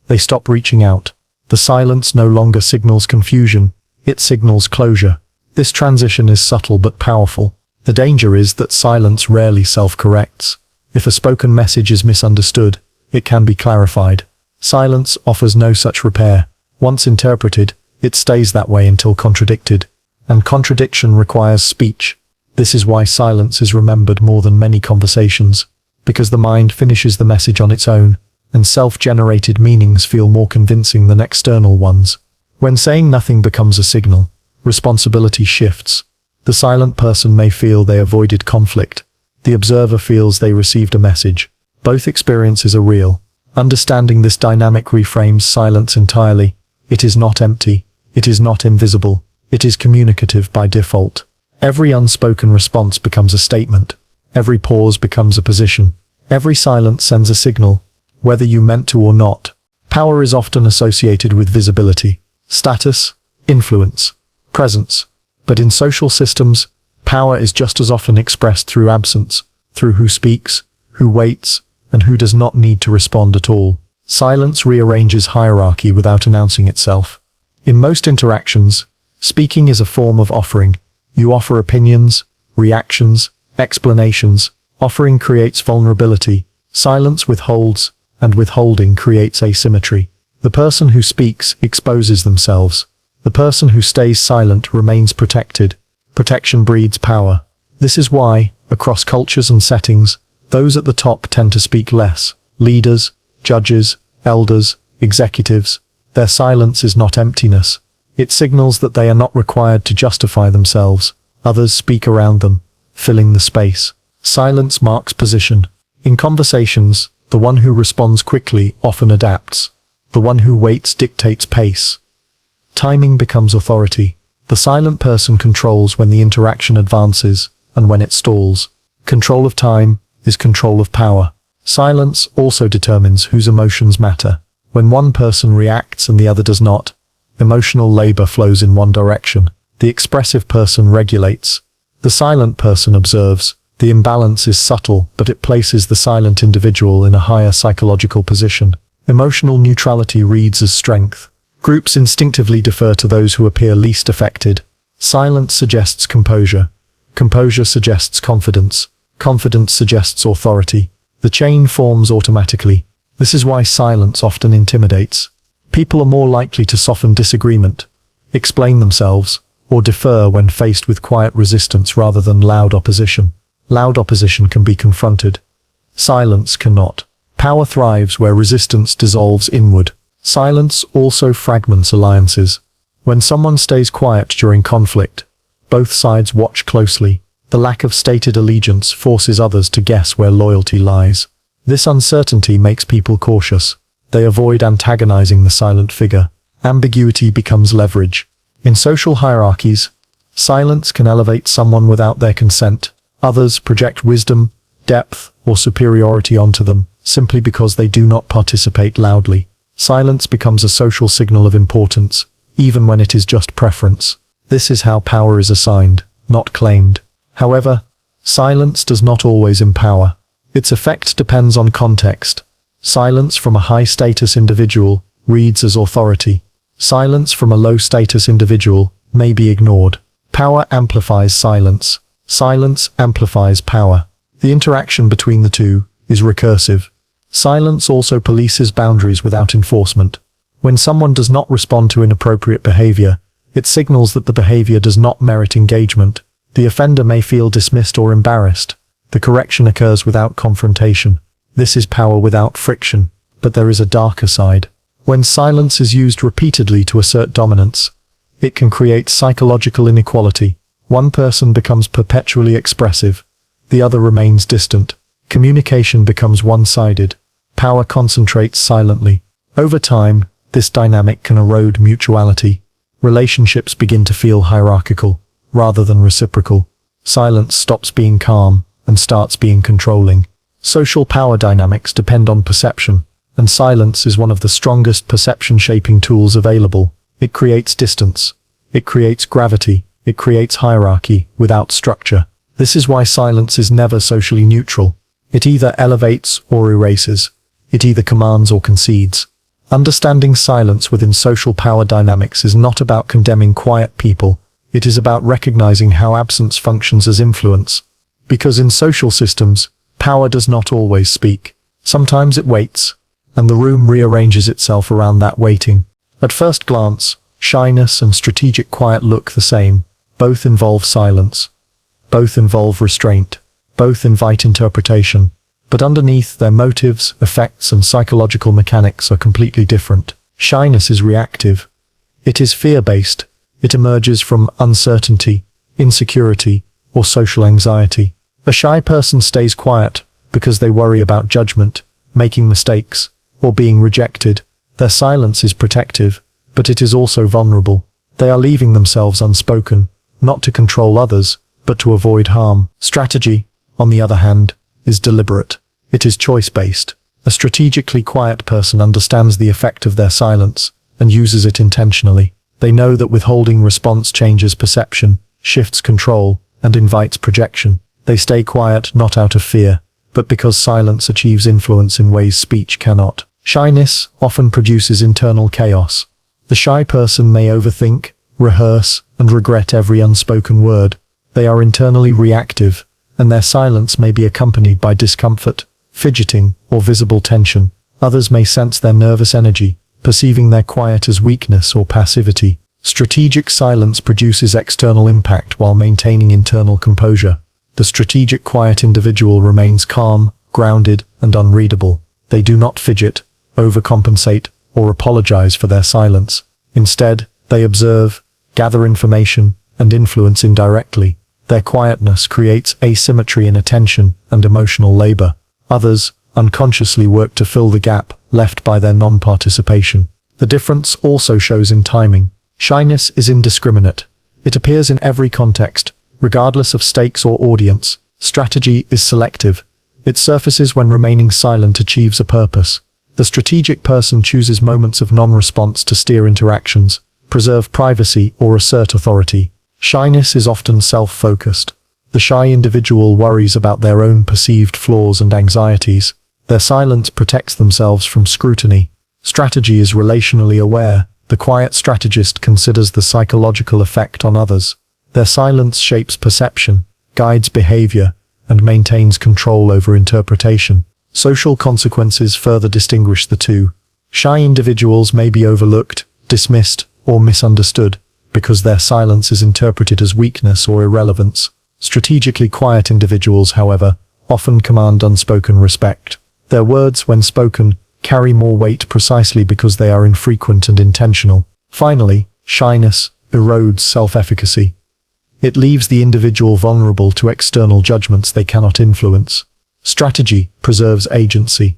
S1: They stop reaching out. The silence no longer signals confusion. It signals closure. This transition is subtle but powerful. The danger is that silence rarely self-corrects. If a spoken message is misunderstood, it can be clarified. Silence offers no such repair. Once interpreted, it stays that way until contradicted. And contradiction requires speech. This is why silence is remembered more than many conversations. Because the mind finishes the message on its own, and self-generated meanings feel more convincing than external ones. When saying nothing becomes a signal, responsibility shifts. The silent person may feel they avoided conflict. The observer feels they received a message. Both experiences are real. Understanding this dynamic reframes silence entirely. It is not empty. It is not invisible. It is communicative by default. Every unspoken response becomes a statement. Every pause becomes a position. Every silence sends a signal, whether you meant to or not. Power is often associated with visibility, status, influence, presence. But in social systems, power is just as often expressed through absence, through who speaks, who waits, and who does not need to respond at all. Silence rearranges hierarchy without announcing itself. In most interactions, speaking is a form of offering. You offer opinions, reactions, explanations. Offering creates vulnerability. Silence withholds, and withholding creates asymmetry. The person who speaks exposes themselves. The person who stays silent remains protected. Protection breeds power. This is why, across cultures and settings, those at the top tend to speak less. Leaders, judges, elders, executives. Their silence is not emptiness. It signals that they are not required to justify themselves. Others speak around them, filling the space. Silence marks position. In conversations, the one who responds quickly often adapts. The one who waits dictates pace. Timing becomes authority. The silent person controls when the interaction advances and when it stalls. Control of time is control of power. Silence also determines whose emotions matter. When one person reacts and the other does not, emotional labor flows in one direction. The expressive person regulates. The silent person observes. The imbalance is subtle, but it places the silent individual in a higher psychological position. Emotional neutrality reads as strength. Groups instinctively defer to those who appear least affected. Silence suggests composure. Composure suggests confidence. Confidence suggests authority. The chain forms automatically. This is why silence often intimidates. People are more likely to soften disagreement, explain themselves, or defer when faced with quiet resistance rather than loud opposition. Loud opposition can be confronted. Silence cannot. Power thrives where resistance dissolves inward. Silence also fragments alliances. When someone stays quiet during conflict, both sides watch closely. The lack of stated allegiance forces others to guess where loyalty lies. This uncertainty makes people cautious. They avoid antagonizing the silent figure. Ambiguity becomes leverage. In social hierarchies, silence can elevate someone without their consent. Others project wisdom, depth, or superiority onto them, simply because they do not participate loudly. Silence becomes a social signal of importance, even when it is just preference. This is how power is assigned, not claimed. However, silence does not always empower. Its effect depends on context. Silence from a high-status individual reads as authority. Silence from a low-status individual may be ignored. Power amplifies silence. Silence amplifies power. The interaction between the two is recursive. Silence also polices boundaries without enforcement. When someone does not respond to inappropriate behavior, it signals that the behavior does not merit engagement. The offender may feel dismissed or embarrassed. The correction occurs without confrontation. This is power without friction. But there is a darker side. When silence is used repeatedly to assert dominance, it can create psychological inequality. One person becomes perpetually expressive. The other remains distant. Communication becomes one-sided. Power concentrates silently. Over time, this dynamic can erode mutuality. Relationships begin to feel hierarchical, rather than reciprocal. Silence stops being calm and starts being controlling. Social power dynamics depend on perception, and silence is one of the strongest perception-shaping tools available. It creates distance. It creates gravity. It creates hierarchy without structure. This is why silence is never socially neutral. It either elevates or erases. It either commands or concedes. Understanding silence within social power dynamics is not about condemning quiet people. It is about recognizing how absence functions as influence. Because in social systems, power does not always speak. Sometimes it waits, and the room rearranges itself around that waiting. At first glance, shyness and strategic quiet look the same. Both involve silence. Both involve restraint. Both invite interpretation. But underneath, their motives, effects, and psychological mechanics are completely different. Shyness is reactive. It is fear-based. It emerges from uncertainty, insecurity, or social anxiety. A shy person stays quiet because they worry about judgment, making mistakes, or being rejected. Their silence is protective, but it is also vulnerable. They are leaving themselves unspoken, not to control others, but to avoid harm. Strategy, on the other hand, is deliberate. It is choice-based. A strategically quiet person understands the effect of their silence and uses it intentionally. They know that withholding response changes perception, shifts control, and invites projection. They stay quiet not out of fear, but because silence achieves influence in ways speech cannot. Shyness often produces internal chaos. The shy person may overthink, rehearse, and regret every unspoken word. They are internally reactive, and their silence may be accompanied by discomfort, fidgeting, or visible tension. Others may sense their nervous energy, perceiving their quiet as weakness or passivity. Strategic silence produces external impact while maintaining internal composure. The strategic quiet individual remains calm, grounded, and unreadable. They do not fidget, overcompensate, or apologize for their silence. Instead, they observe, gather information, and influence indirectly. Their quietness creates asymmetry in attention and emotional labor. Others unconsciously work to fill the gap left by their non-participation. The difference also shows in timing. Shyness is indiscriminate. It appears in every context, regardless of stakes or audience. Strategy is selective. It surfaces when remaining silent achieves a purpose. The strategic person chooses moments of non-response to steer interactions, preserve privacy, or assert authority. Shyness is often self-focused. The shy individual worries about their own perceived flaws and anxieties. Their silence protects themselves from scrutiny. Strategy is relationally aware. The quiet strategist considers the psychological effect on others. Their silence shapes perception, guides behavior, and maintains control over interpretation. Social consequences further distinguish the two. Shy individuals may be overlooked, dismissed, or misunderstood, because their silence is interpreted as weakness or irrelevance. Strategically quiet individuals, however, often command unspoken respect. Their words, when spoken, carry more weight precisely because they are infrequent and intentional. Finally, Shyness erodes self-efficacy. It leaves the individual vulnerable to external judgments they cannot influence. Strategy preserves agency.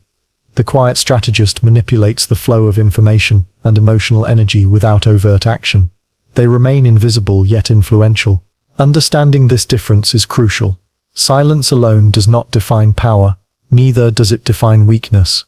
S1: The quiet strategist manipulates the flow of information and emotional energy without overt action. They remain invisible yet influential. Understanding this difference is crucial. Silence alone does not define power, neither does it define weakness.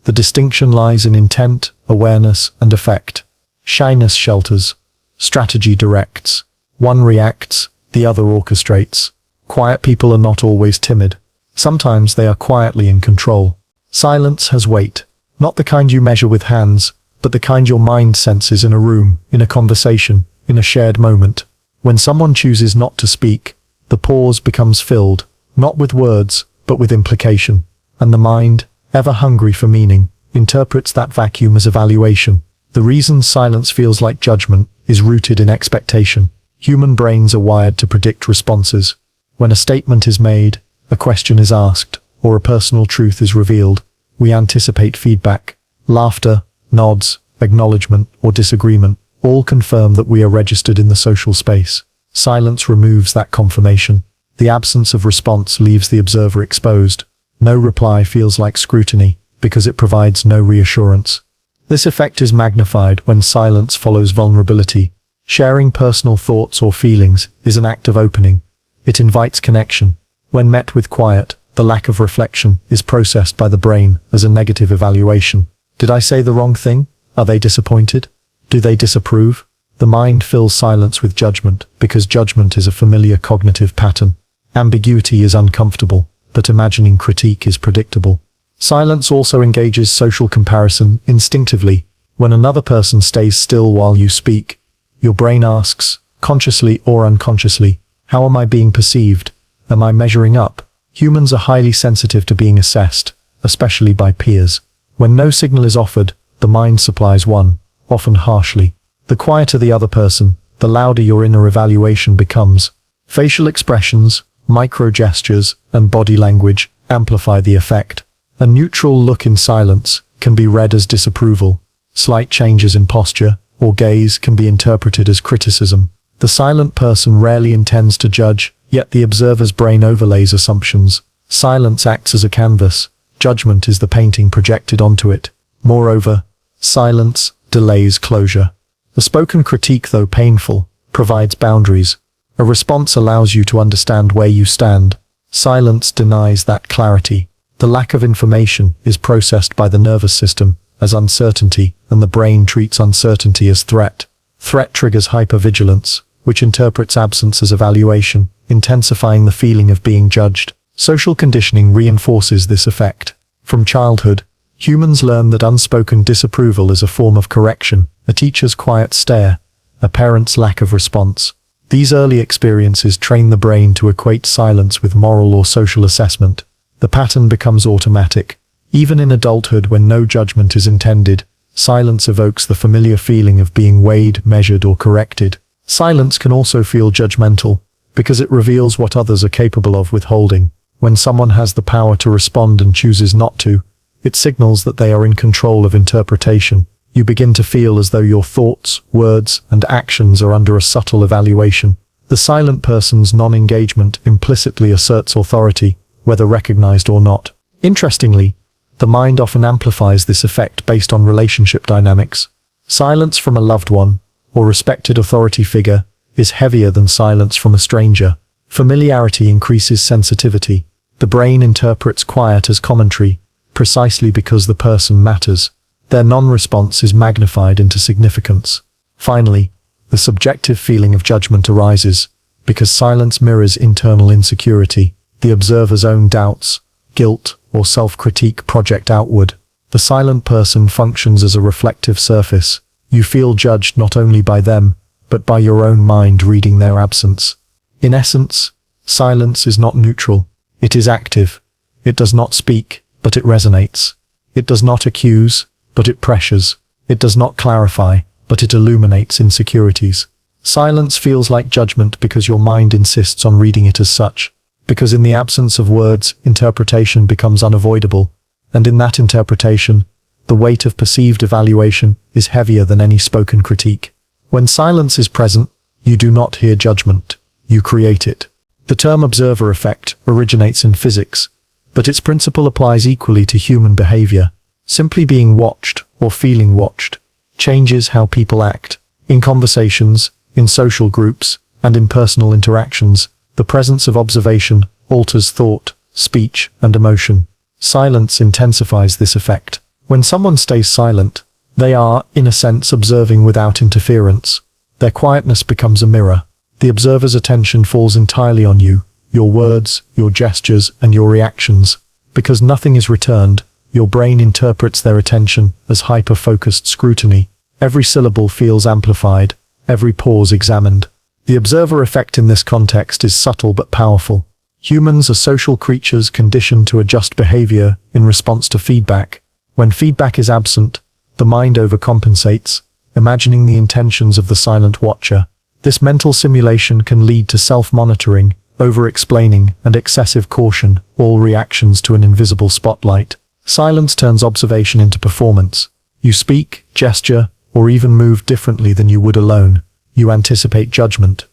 S1: The distinction lies in intent, awareness, and effect. Shyness shelters. Strategy directs. One reacts, the other orchestrates. Quiet people are not always timid. Sometimes they are quietly in control. Silence has weight. Not the kind you measure with hands, but the kind your mind senses in a room, in a conversation, in a shared moment. When someone chooses not to speak, the pause becomes filled, not with words, but with implication. And the mind, ever hungry for meaning, interprets that vacuum as evaluation. The reason silence feels like judgment is rooted in expectation. Human brains are wired to predict responses. When a statement is made, a question is asked, or a personal truth is revealed, we anticipate feedback. Laughter, nods, acknowledgement, or disagreement all confirm that we are registered in the social space. Silence removes that confirmation. The absence of response leaves the observer exposed. No reply feels like scrutiny, because it provides no reassurance. This effect is magnified when silence follows vulnerability. Sharing personal thoughts or feelings is an act of opening. It invites connection. When met with quiet, the lack of reflection is processed by the brain as a negative evaluation. Did I say the wrong thing? Are they disappointed? Do they disapprove? The mind fills silence with judgment, because judgment is a familiar cognitive pattern. Ambiguity is uncomfortable, but imagining critique is predictable. Silence also engages social comparison instinctively. When another person stays still while you speak, your brain asks, consciously or unconsciously, how am I being perceived? Am I measuring up? Humans are highly sensitive to being assessed, especially by peers. When no signal is offered, the mind supplies one, often harshly. The quieter the other person, the louder your inner evaluation becomes. Facial expressions, micro-gestures, and body language amplify the effect. A neutral look in silence can be read as disapproval. Slight changes in posture or gaze can be interpreted as criticism. The silent person rarely intends to judge, yet the observer's brain overlays assumptions. Silence acts as a canvas. Judgment is the painting projected onto it. Moreover, silence delays closure. The spoken critique, though painful, provides boundaries. A response allows you to understand where you stand. Silence denies that clarity. The lack of information is processed by the nervous system as uncertainty, and the brain treats uncertainty as threat. Threat triggers hypervigilance, which interprets absence as evaluation, intensifying the feeling of being judged. Social conditioning reinforces this effect. From childhood, humans learn that unspoken disapproval is a form of correction, a teacher's quiet stare, a parent's lack of response. These early experiences train the brain to equate silence with moral or social assessment. The pattern becomes automatic. Even in adulthood, when no judgment is intended, silence evokes the familiar feeling of being weighed, measured, or corrected. Silence can also feel judgmental, because it reveals what others are capable of withholding. When someone has the power to respond and chooses not to, it signals that they are in control of interpretation. You begin to feel as though your thoughts, words, and actions are under a subtle evaluation. The silent person's non-engagement implicitly asserts authority, whether recognized or not. Interestingly, the mind often amplifies this effect based on relationship dynamics. Silence from a loved one, or respected authority figure, is heavier than silence from a stranger. Familiarity increases sensitivity. The brain interprets quiet as commentary, precisely because the person matters. Their non-response is magnified into significance. Finally, the subjective feeling of judgment arises, because silence mirrors internal insecurity. The observer's own doubts, guilt, or self-critique project outward. The silent person functions as a reflective surface. You feel judged not only by them, but by your own mind reading their absence. In essence, silence is not neutral. It is active. It does not speak, but it resonates. It does not accuse, but it pressures. It does not clarify, but it illuminates insecurities. Silence feels like judgment because your mind insists on reading it as such. Because in the absence of words, interpretation becomes unavoidable, and in that interpretation, the weight of perceived evaluation is heavier than any spoken critique. When silence is present, you do not hear judgment, you create it. The term observer effect originates in physics, but its principle applies equally to human behavior. Simply being watched or feeling watched changes how people act. In conversations, in social groups, and in personal interactions, the presence of observation alters thought, speech, and emotion. Silence intensifies this effect. When someone stays silent, they are, in a sense, observing without interference. Their quietness becomes a mirror. The observer's attention falls entirely on you, your words, your gestures, and your reactions. Because nothing is returned, your brain interprets their attention as hyper-focused scrutiny. Every syllable feels amplified, every pause examined. The observer effect in this context is subtle but powerful. Humans are social creatures conditioned to adjust behavior in response to feedback. When feedback is absent, the mind overcompensates, imagining the intentions of the silent watcher. This mental simulation can lead to self-monitoring, over-explaining, and excessive caution, all reactions to an invisible spotlight. Silence turns observation into performance. You speak, gesture, or even move differently than you would alone. You anticipate judgment.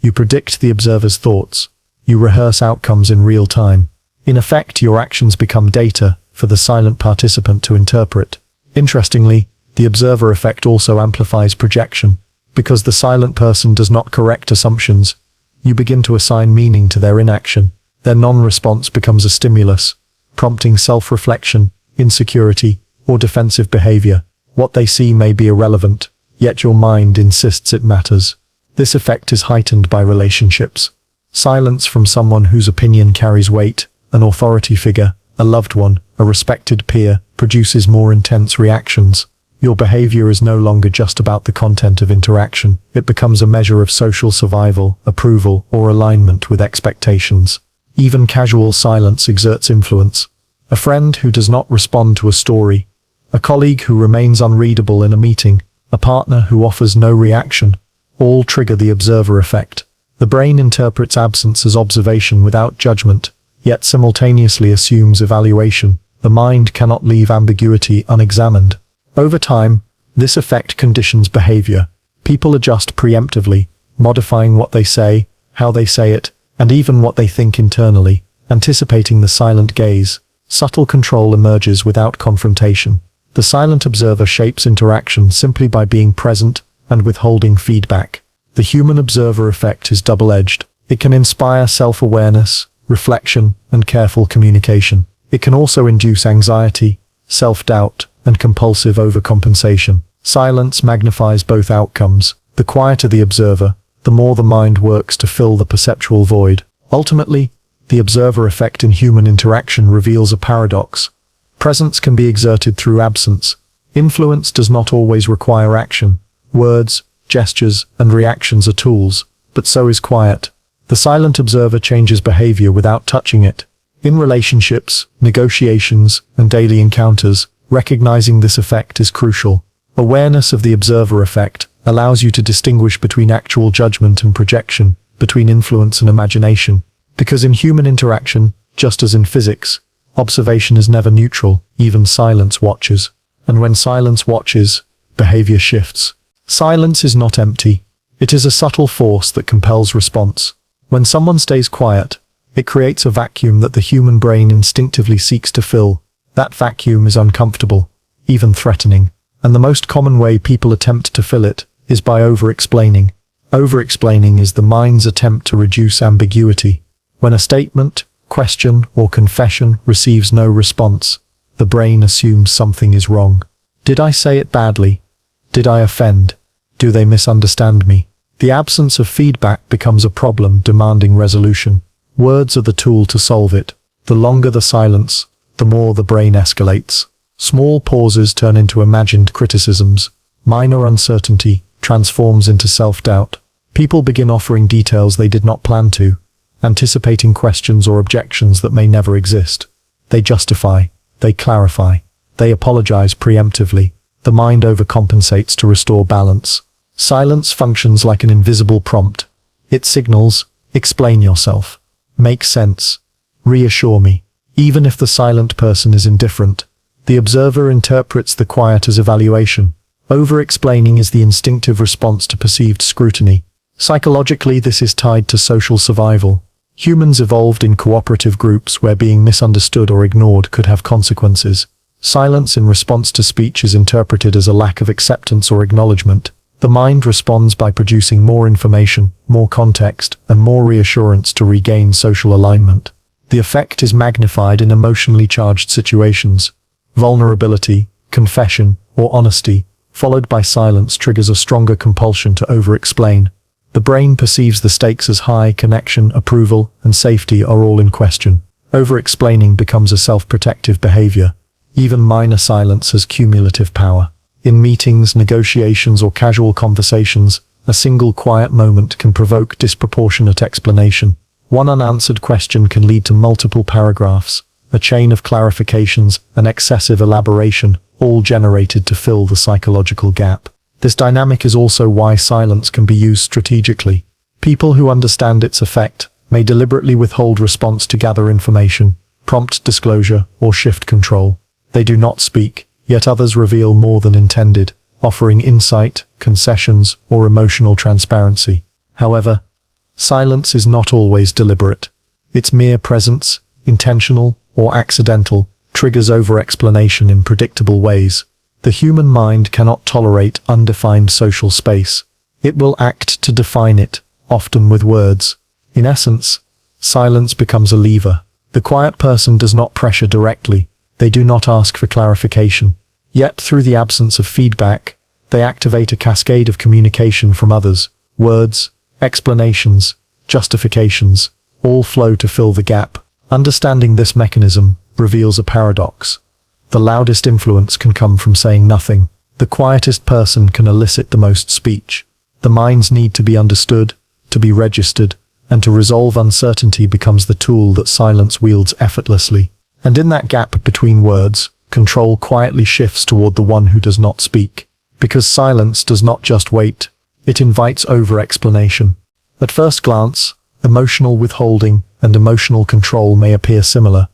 S1: You predict the observer's thoughts. You rehearse outcomes in real time. In effect, your actions become data for the silent participant to interpret. Interestingly, the observer effect also amplifies projection. Because the silent person does not correct assumptions, you begin to assign meaning to their inaction. Their non-response becomes a stimulus, prompting self-reflection, insecurity, or defensive behavior. What they see may be irrelevant, yet your mind insists it matters. This effect is heightened by relationships. Silence from someone whose opinion carries weight, an authority figure, a loved one, a respected peer, produces more intense reactions. Your behavior is no longer just about the content of interaction. It becomes a measure of social survival, approval, or alignment with expectations. Even casual silence exerts influence. A friend who does not respond to a story, a colleague who remains unreadable in a meeting, a partner who offers no reaction, all trigger the observer effect. The brain interprets absence as observation without judgment, yet simultaneously assumes evaluation. The mind cannot leave ambiguity unexamined. Over time, this effect conditions behavior. People adjust preemptively, modifying what they say, how they say it, and even what they think internally, anticipating the silent gaze. Subtle control emerges without confrontation. The silent observer shapes interaction simply by being present and withholding feedback. The human observer effect is double-edged. It can inspire self-awareness, reflection, and careful communication. It can also induce anxiety, self-doubt, and compulsive overcompensation. Silence magnifies both outcomes. The quieter the observer, the more the mind works to fill the perceptual void. Ultimately, the observer effect in human interaction reveals a paradox. Presence can be exerted through absence. Influence does not always require action. Words, gestures, and reactions are tools, but so is quiet. The silent observer changes behavior without touching it. In relationships, negotiations, and daily encounters, recognizing this effect is crucial. Awareness of the observer effect allows you to distinguish between actual judgment and projection, between influence and imagination. Because in human interaction, just as in physics, observation is never neutral, even silence watches. And when silence watches, behavior shifts. Silence is not empty. It is a subtle force that compels response. When someone stays quiet, it creates a vacuum that the human brain instinctively seeks to fill. That vacuum is uncomfortable, even threatening, and the most common way people attempt to fill it is by over-explaining. Over-explaining is the mind's attempt to reduce ambiguity. When a statement, question, or confession receives no response, the brain assumes something is wrong. Did I say it badly? Did I offend? Do they misunderstand me? The absence of feedback becomes a problem demanding resolution. Words are the tool to solve it. The longer the silence, the more the brain escalates. Small pauses turn into imagined criticisms. Minor uncertainty transforms into self-doubt. People begin offering details they did not plan to, anticipating questions or objections that may never exist. They justify, they clarify, they apologize preemptively. The mind overcompensates to restore balance. Silence functions like an invisible prompt. It signals, explain yourself, make sense, reassure me. Even if the silent person is indifferent, the observer interprets the quiet as evaluation. Over-explaining is the instinctive response to perceived scrutiny. Psychologically, this is tied to social survival. Humans evolved in cooperative groups where being misunderstood or ignored could have consequences. Silence in response to speech is interpreted as a lack of acceptance or acknowledgement. The mind responds by producing more information, more context, and more reassurance to regain social alignment. The effect is magnified in emotionally charged situations. Vulnerability, confession, or honesty, followed by silence, triggers a stronger compulsion to over-explain. The brain perceives the stakes as high. Connection, approval, and safety are all in question. Over-explaining becomes a self-protective behavior. Even minor silence has cumulative power. In meetings, negotiations, or casual conversations, a single quiet moment can provoke disproportionate explanation. One unanswered question can lead to multiple paragraphs, a chain of clarifications, and excessive elaboration, all generated to fill the psychological gap. This dynamic is also why silence can be used strategically. People who understand its effect may deliberately withhold response to gather information, prompt disclosure, or shift control. They do not speak, yet others reveal more than intended, offering insight, concessions, or emotional transparency. However, silence is not always deliberate. Its mere presence, intentional or accidental, triggers over-explanation in predictable ways. The human mind cannot tolerate undefined social space. It will act to define it, often with words. In essence, silence becomes a lever. The quiet person does not pressure directly. They do not ask for clarification. Yet, through the absence of feedback, they activate a cascade of communication from others. Words, explanations, justifications, all flow to fill the gap. Understanding this mechanism reveals a paradox. The loudest influence can come from saying nothing. The quietest person can elicit the most speech. The mind's need to be understood, to be registered, and to resolve uncertainty becomes the tool that silence wields effortlessly. And in that gap between words, control quietly shifts toward the one who does not speak. Because silence does not just wait, it invites over-explanation. At first glance, emotional withholding and emotional control may appear similar.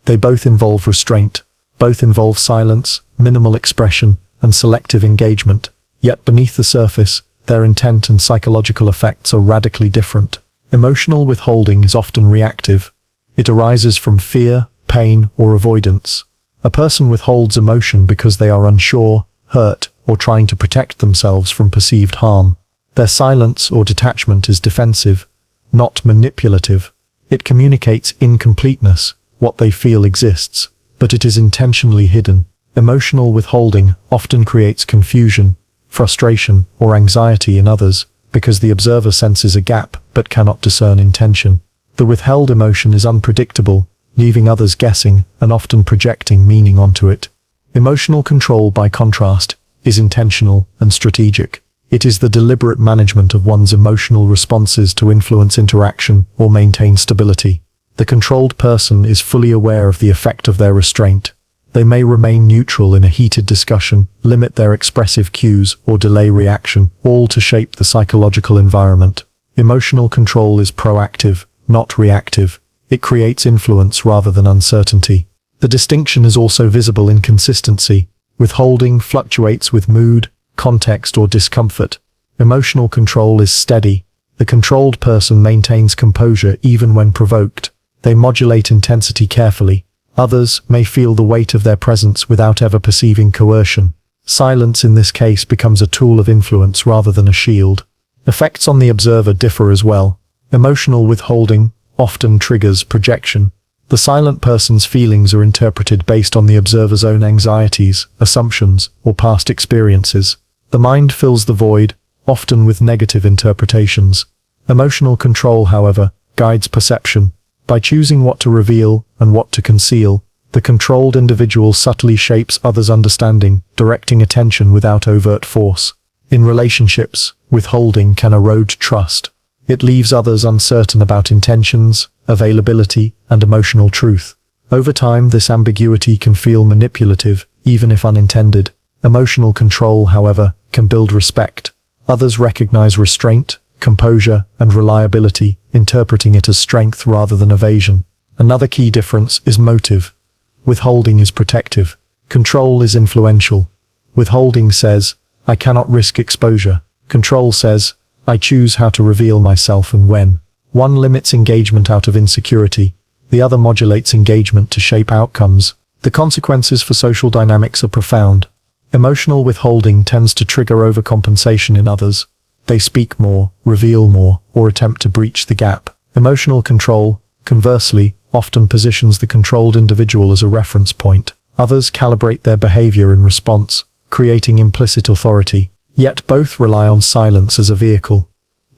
S1: They both involve restraint, both involve silence, minimal expression, and selective engagement. Yet beneath the surface, their intent and psychological effects are radically different. Emotional withholding is often reactive. It arises from fear, pain, or avoidance. A person withholds emotion because they are unsure, hurt, or trying to protect themselves from perceived harm. Their silence or detachment is defensive, not manipulative. It communicates incompleteness. What they feel exists, but it is intentionally hidden. Emotional withholding often creates confusion, frustration, or anxiety in others, because the observer senses a gap but cannot discern intention. The withheld emotion is unpredictable, leaving others guessing and often projecting meaning onto it. Emotional control, by contrast, is intentional and strategic. It is the deliberate management of one's emotional responses to influence interaction or maintain stability. The controlled person is fully aware of the effect of their restraint. They may remain neutral in a heated discussion, limit their expressive cues, or delay reaction, all to shape the psychological environment. Emotional control is proactive, not reactive. It creates influence rather than uncertainty. The distinction is also visible in consistency. Withholding fluctuates with mood, context, or discomfort. Emotional control is steady. The controlled person maintains composure even when provoked. They modulate intensity carefully. Others may feel the weight of their presence without ever perceiving coercion. Silence in this case becomes a tool of influence rather than a shield. Effects on the observer differ as well. Emotional withholding often triggers projection. The silent person's feelings are interpreted based on the observer's own anxieties, assumptions, or past experiences. The mind fills the void, often with negative interpretations. Emotional control, however, guides perception. By choosing what to reveal and what to conceal, the controlled individual subtly shapes others' understanding, directing attention without overt force. In relationships, withholding can erode trust. It leaves others uncertain about intentions, availability, and emotional truth. Over time, this ambiguity can feel manipulative, even if unintended. Emotional control, however, can build respect. Others recognize restraint, composure, and reliability, interpreting it as strength rather than evasion. Another key difference is motive. Withholding is protective. Control is influential. Withholding says, I cannot risk exposure. Control says, I choose how to reveal myself and when. One limits engagement out of insecurity. The other modulates engagement to shape outcomes. The consequences for social dynamics are profound. Emotional withholding tends to trigger overcompensation in others. They speak more, reveal more, or attempt to breach the gap. Emotional control, conversely, often positions the controlled individual as a reference point. Others calibrate their behavior in response, creating implicit authority. Yet both rely on silence as a vehicle.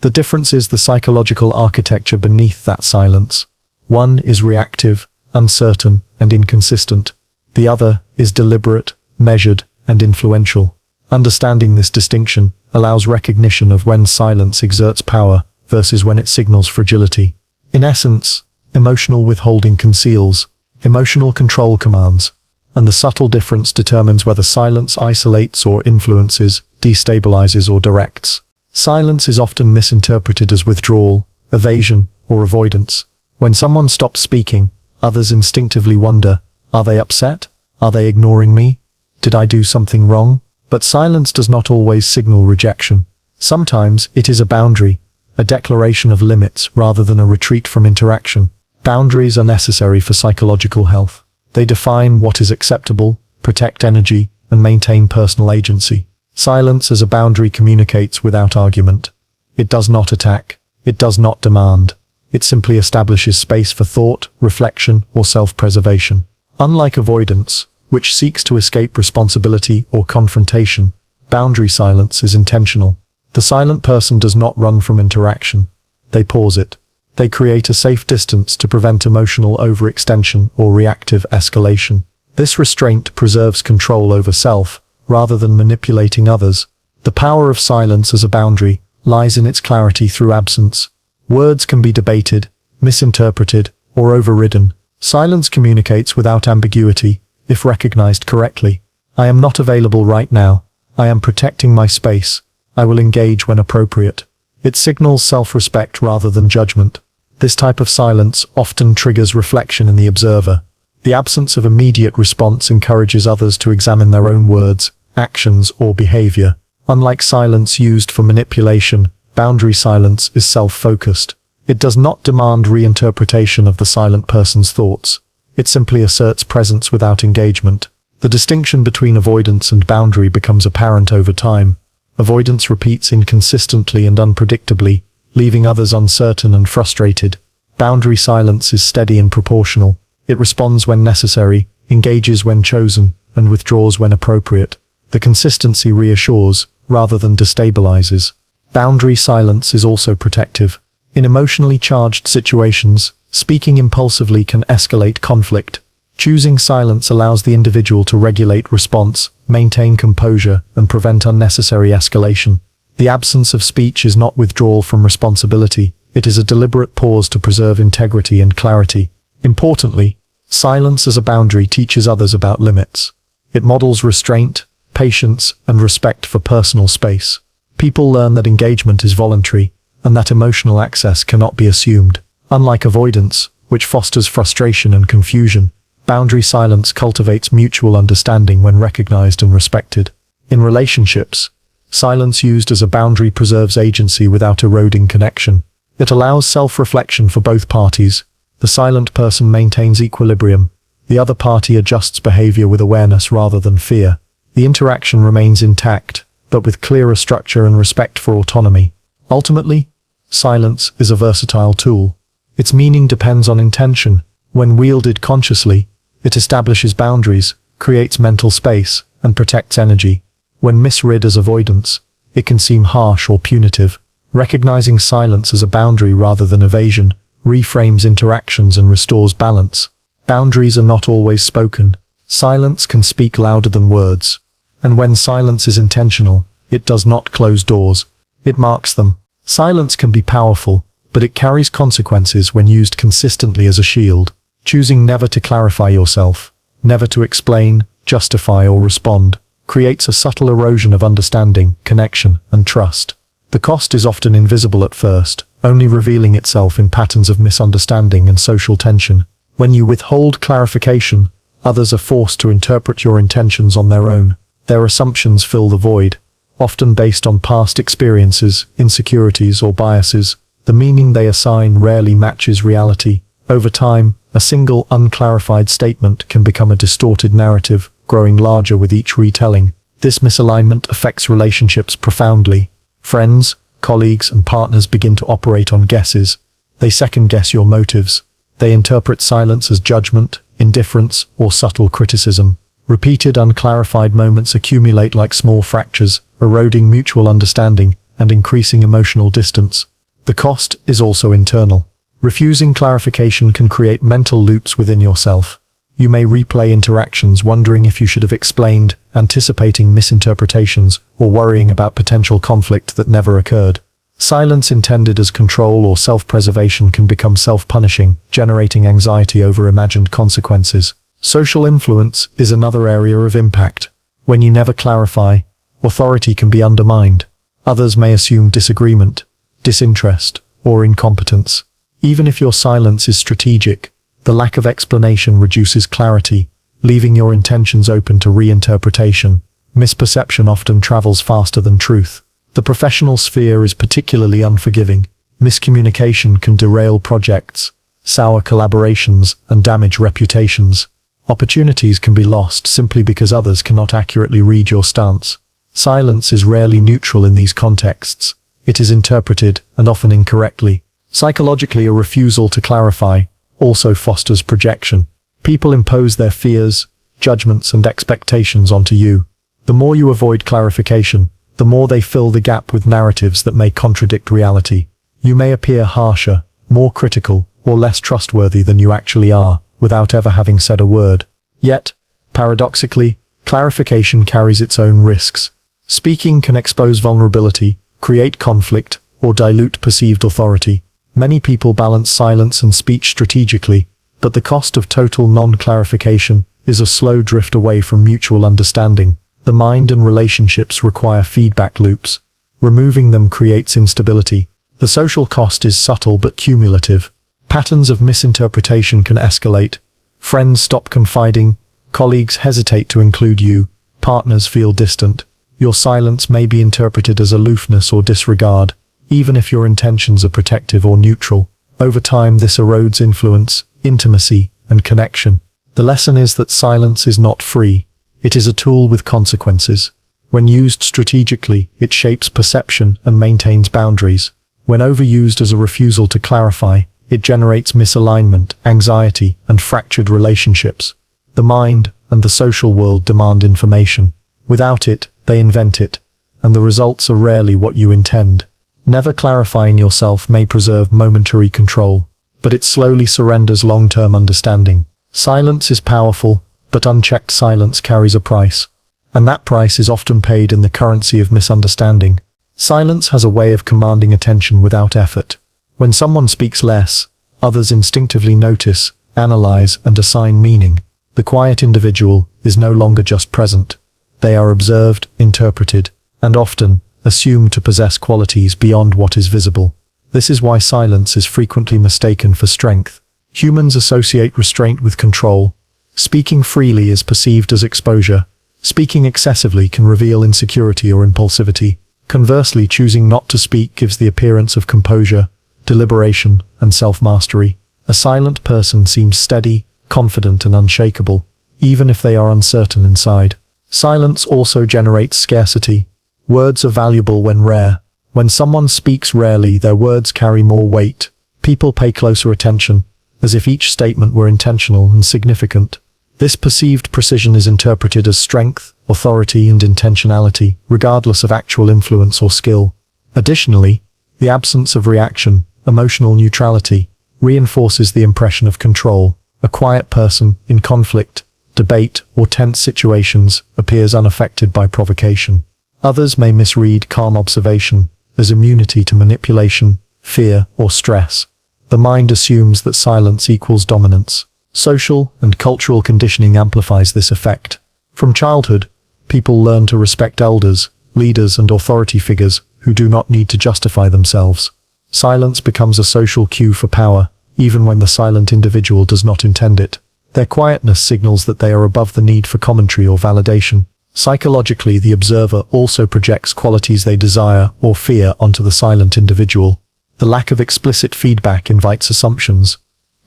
S1: The difference is the psychological architecture beneath that silence. One is reactive, uncertain, and inconsistent. The other is deliberate, measured, and influential. Understanding this distinction allows recognition of when silence exerts power versus when it signals fragility. In essence, emotional withholding conceals, emotional control commands, and the subtle difference determines whether silence isolates or influences, destabilizes or directs. Silence is often misinterpreted as withdrawal, evasion, or avoidance. When someone stops speaking, others instinctively wonder, are they upset? Are they ignoring me? Did I do something wrong? But silence does not always signal rejection. Sometimes it is a boundary, a declaration of limits rather than a retreat from interaction. Boundaries are necessary for psychological health. They define what is acceptable, protect energy, and maintain personal agency. Silence as a boundary communicates without argument. It does not attack. It does not demand. It simply establishes space for thought, reflection, or self-preservation. Unlike avoidance, which seeks to escape responsibility or confrontation, boundary silence is intentional. The silent person does not run from interaction. They pause it. They create a safe distance to prevent emotional overextension or reactive escalation. This restraint preserves control over self, rather than manipulating others. The power of silence as a boundary lies in its clarity through absence. Words can be debated, misinterpreted, or overridden. Silence communicates without ambiguity, if recognized correctly. I am not available right now. I am protecting my space. I will engage when appropriate. It signals self-respect rather than judgment. This type of silence often triggers reflection in the observer. The absence of immediate response encourages others to examine their own words, actions, or behavior. Unlike silence used for manipulation, boundary silence is self-focused. It does not demand reinterpretation of the silent person's thoughts. It simply asserts presence without engagement. The distinction between avoidance and boundary becomes apparent over time. Avoidance repeats inconsistently and unpredictably, leaving others uncertain and frustrated. Boundary silence is steady and proportional. It responds when necessary, engages when chosen, and withdraws when appropriate. The consistency reassures, rather than destabilizes. Boundary silence is also protective. In emotionally charged situations, speaking impulsively can escalate conflict. Choosing silence allows the individual to regulate response, maintain composure, and prevent unnecessary escalation. The absence of speech is not withdrawal from responsibility. It is a deliberate pause to preserve integrity and clarity. Importantly, silence as a boundary teaches others about limits. It models restraint, patience, and respect for personal space. People learn that engagement is voluntary, and that emotional access cannot be assumed. Unlike avoidance, which fosters frustration and confusion, boundary silence cultivates mutual understanding when recognized and respected. In relationships, silence used as a boundary preserves agency without eroding connection. It allows self-reflection for both parties. The silent person maintains equilibrium. The other party adjusts behavior with awareness rather than fear. The interaction remains intact, but with clearer structure and respect for autonomy. Ultimately, silence is a versatile tool. Its meaning depends on intention. When wielded consciously, it establishes boundaries, creates mental space, and protects energy. When misread as avoidance, it can seem harsh or punitive. Recognizing silence as a boundary rather than evasion reframes interactions and restores balance. Boundaries are not always spoken. Silence can speak louder than words. And when silence is intentional, it does not close doors. It marks them. Silence can be powerful, but it carries consequences when used consistently as a shield. Choosing never to clarify yourself, never to explain, justify, or respond, creates a subtle erosion of understanding, connection, and trust. The cost is often invisible at first, only revealing itself in patterns of misunderstanding and social tension. When you withhold clarification, others are forced to interpret your intentions on their own. Their assumptions fill the void. often based on past experiences, insecurities, or biases. The meaning they assign rarely matches reality. Over time, a single unclarified statement can become a distorted narrative, growing larger with each retelling. This misalignment affects relationships profoundly. Friends, colleagues, and partners begin to operate on guesses. They second-guess your motives. They interpret silence as judgment, indifference, or subtle criticism. Repeated unclarified moments accumulate like small fractures, eroding mutual understanding and increasing emotional distance. The cost is also internal. Refusing clarification can create mental loops within yourself. You may replay interactions wondering if you should have explained, anticipating misinterpretations, or worrying about potential conflict that never occurred. Silence intended as control or self-preservation can become self-punishing, generating anxiety over imagined consequences. Social influence is another area of impact. When you never clarify, authority can be undermined. Others may assume disagreement, disinterest, or incompetence. Even if your silence is strategic, the lack of explanation reduces clarity, leaving your intentions open to reinterpretation. Misperception often travels faster than truth. The professional sphere is particularly unforgiving. Miscommunication can derail projects, sour collaborations, and damage reputations. Opportunities can be lost simply because others cannot accurately read your stance. Silence is rarely neutral in these contexts. It is interpreted, and often incorrectly. Psychologically, a refusal to clarify also fosters projection. People impose their fears, judgments, and expectations onto you. The more you avoid clarification, the more they fill the gap with narratives that may contradict reality. You may appear harsher, more critical, or less trustworthy than you actually are, without ever having said a word. Yet, paradoxically, clarification carries its own risks. Speaking can expose vulnerability, create conflict, or dilute perceived authority. Many people balance silence and speech strategically, but the cost of total non-clarification is a slow drift away from mutual understanding. The mind and relationships require feedback loops. Removing them creates instability. The social cost is subtle but cumulative. Patterns of misinterpretation can escalate. Friends stop confiding, colleagues hesitate to include you, partners feel distant. Your silence may be interpreted as aloofness or disregard, even if your intentions are protective or neutral. Over time, this erodes influence, intimacy, and connection. The lesson is that silence is not free. It is a tool with consequences. When used strategically, it shapes perception and maintains boundaries. When overused as a refusal to clarify, it generates misalignment, anxiety, and fractured relationships. The mind and the social world demand information. Without it, they invent it, and the results are rarely what you intend. Never clarifying yourself may preserve momentary control, but it slowly surrenders long-term understanding. Silence is powerful, but unchecked silence carries a price, and that price is often paid in the currency of misunderstanding. Silence has a way of commanding attention without effort. When someone speaks less, others instinctively notice, analyze, and assign meaning. The quiet individual is no longer just present. They are observed, interpreted, and often assumed to possess qualities beyond what is visible. This is why silence is frequently mistaken for strength. Humans associate restraint with control. Speaking freely is perceived as exposure. Speaking excessively can reveal insecurity or impulsivity. Conversely, choosing not to speak gives the appearance of composure, deliberation, and self-mastery. A silent person seems steady, confident, and unshakable, even if they are uncertain inside. Silence also generates scarcity. Words are valuable when rare. When someone speaks rarely, their words carry more weight. People pay closer attention, as if each statement were intentional and significant. This perceived precision is interpreted as strength, authority, and intentionality, regardless of actual influence or skill. Additionally, the absence of reaction, emotional neutrality, reinforces the impression of control. A quiet person, in conflict, debate, or tense situations, appears unaffected by provocation. Others may misread calm observation as immunity to manipulation, fear, or stress. The mind assumes that silence equals dominance. Social and cultural conditioning amplifies this effect. From childhood, people learn to respect elders, leaders, and authority figures who do not need to justify themselves. Silence becomes a social cue for power, even when the silent individual does not intend it. Their quietness signals that they are above the need for commentary or validation. Psychologically, the observer also projects qualities they desire or fear onto the silent individual. The lack of explicit feedback invites assumptions.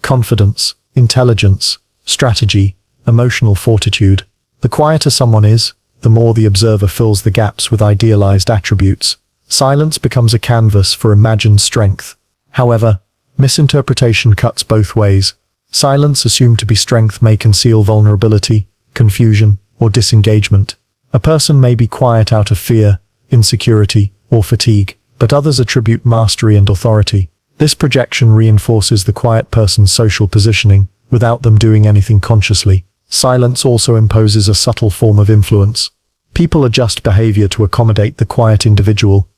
S1: Confidence, intelligence, strategy, emotional fortitude. The quieter someone is, the more the observer fills the gaps with idealized attributes. Silence becomes a canvas for imagined strength. However, misinterpretation cuts both ways. Silence assumed to be strength may conceal vulnerability, confusion, or disengagement. A person may be quiet out of fear, insecurity, or fatigue, but others attribute mastery and authority. This projection reinforces the quiet person's social positioning, without them doing anything consciously. Silence also imposes a subtle form of influence. People adjust behavior to accommodate the quiet individual,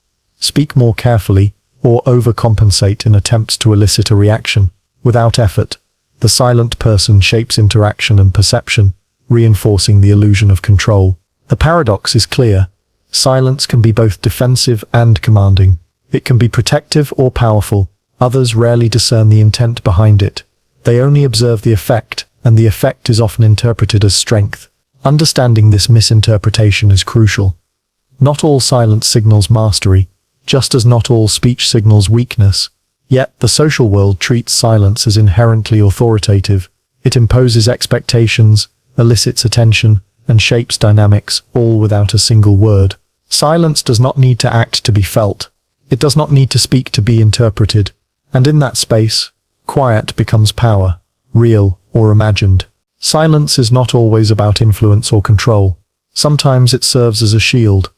S1: speak more carefully, or overcompensate in attempts to elicit a reaction. Without effort, the silent person shapes interaction and perception, reinforcing the illusion of control. The paradox is clear. Silence can be both defensive and commanding. It can be protective or powerful. Others rarely discern the intent behind it. They only observe the effect, and the effect is often interpreted as strength. Understanding this misinterpretation is crucial. Not all silence signals mastery, just as not all speech signals weakness. Yet, the social world treats silence as inherently authoritative. It imposes expectations, elicits attention, and shapes dynamics, all without a single word. Silence does not need to act to be felt. It does not need to speak to be interpreted. And in that space, quiet becomes power, real or imagined. Silence is not always about influence or control. Sometimes it serves as a shield,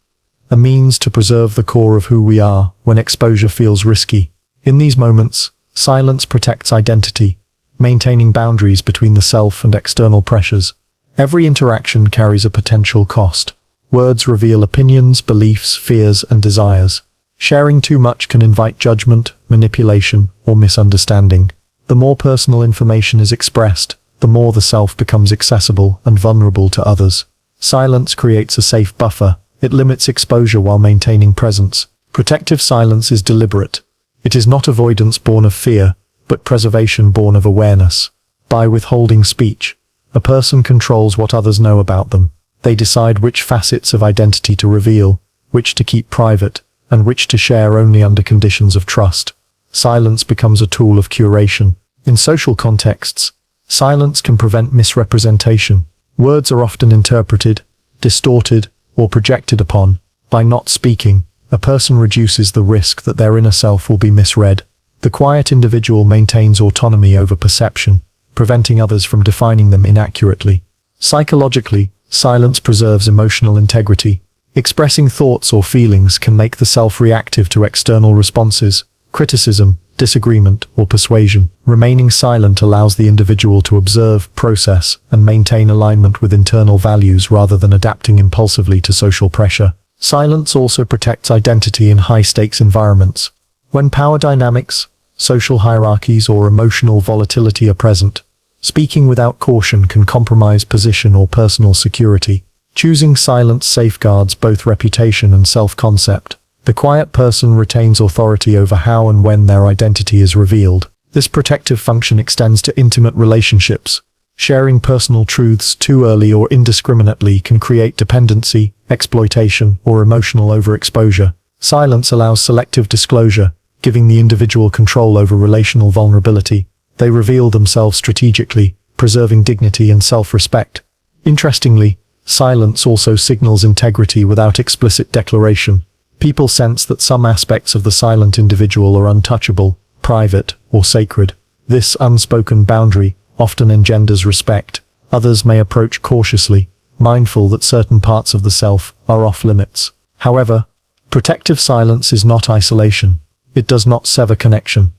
S1: a means to preserve the core of who we are when exposure feels risky. In these moments, silence protects identity, maintaining boundaries between the self and external pressures. Every interaction carries a potential cost. Words reveal opinions, beliefs, fears, and desires. Sharing too much can invite judgment, manipulation, or misunderstanding. The more personal information is expressed, the more the self becomes accessible and vulnerable to others. Silence creates a safe buffer. It limits exposure while maintaining presence. Protective silence is deliberate. It is not avoidance born of fear, but preservation born of awareness. By withholding speech, a person controls what others know about them. They decide which facets of identity to reveal, which to keep private, and which to share only under conditions of trust. Silence becomes a tool of curation. In social contexts, silence can prevent misrepresentation. Words are often interpreted, distorted, or projected upon. By not speaking, a person reduces the risk that their inner self will be misread. The quiet individual maintains autonomy over perception, preventing others from defining them inaccurately. Psychologically, silence preserves emotional integrity. Expressing thoughts or feelings can make the self reactive to external responses, criticism, disagreement, or persuasion. Remaining silent allows the individual to observe, process, and maintain alignment with internal values rather than adapting impulsively to social pressure. Silence also protects identity in high-stakes environments. When power dynamics, social hierarchies, or emotional volatility are present, speaking without caution can compromise position or personal security. Choosing silence safeguards both reputation and self-concept. The quiet person retains authority over how and when their identity is revealed. This protective function extends to intimate relationships. Sharing personal truths too early or indiscriminately can create dependency, exploitation, or emotional overexposure. Silence allows selective disclosure, giving the individual control over relational vulnerability. They reveal themselves strategically, preserving dignity and self-respect. Interestingly, silence also signals integrity without explicit declaration. People sense that some aspects of the silent individual are untouchable, private, or sacred. This unspoken boundary often engenders respect. Others may approach cautiously, mindful that certain parts of the self are off-limits. However, protective silence is not isolation. It does not sever connection.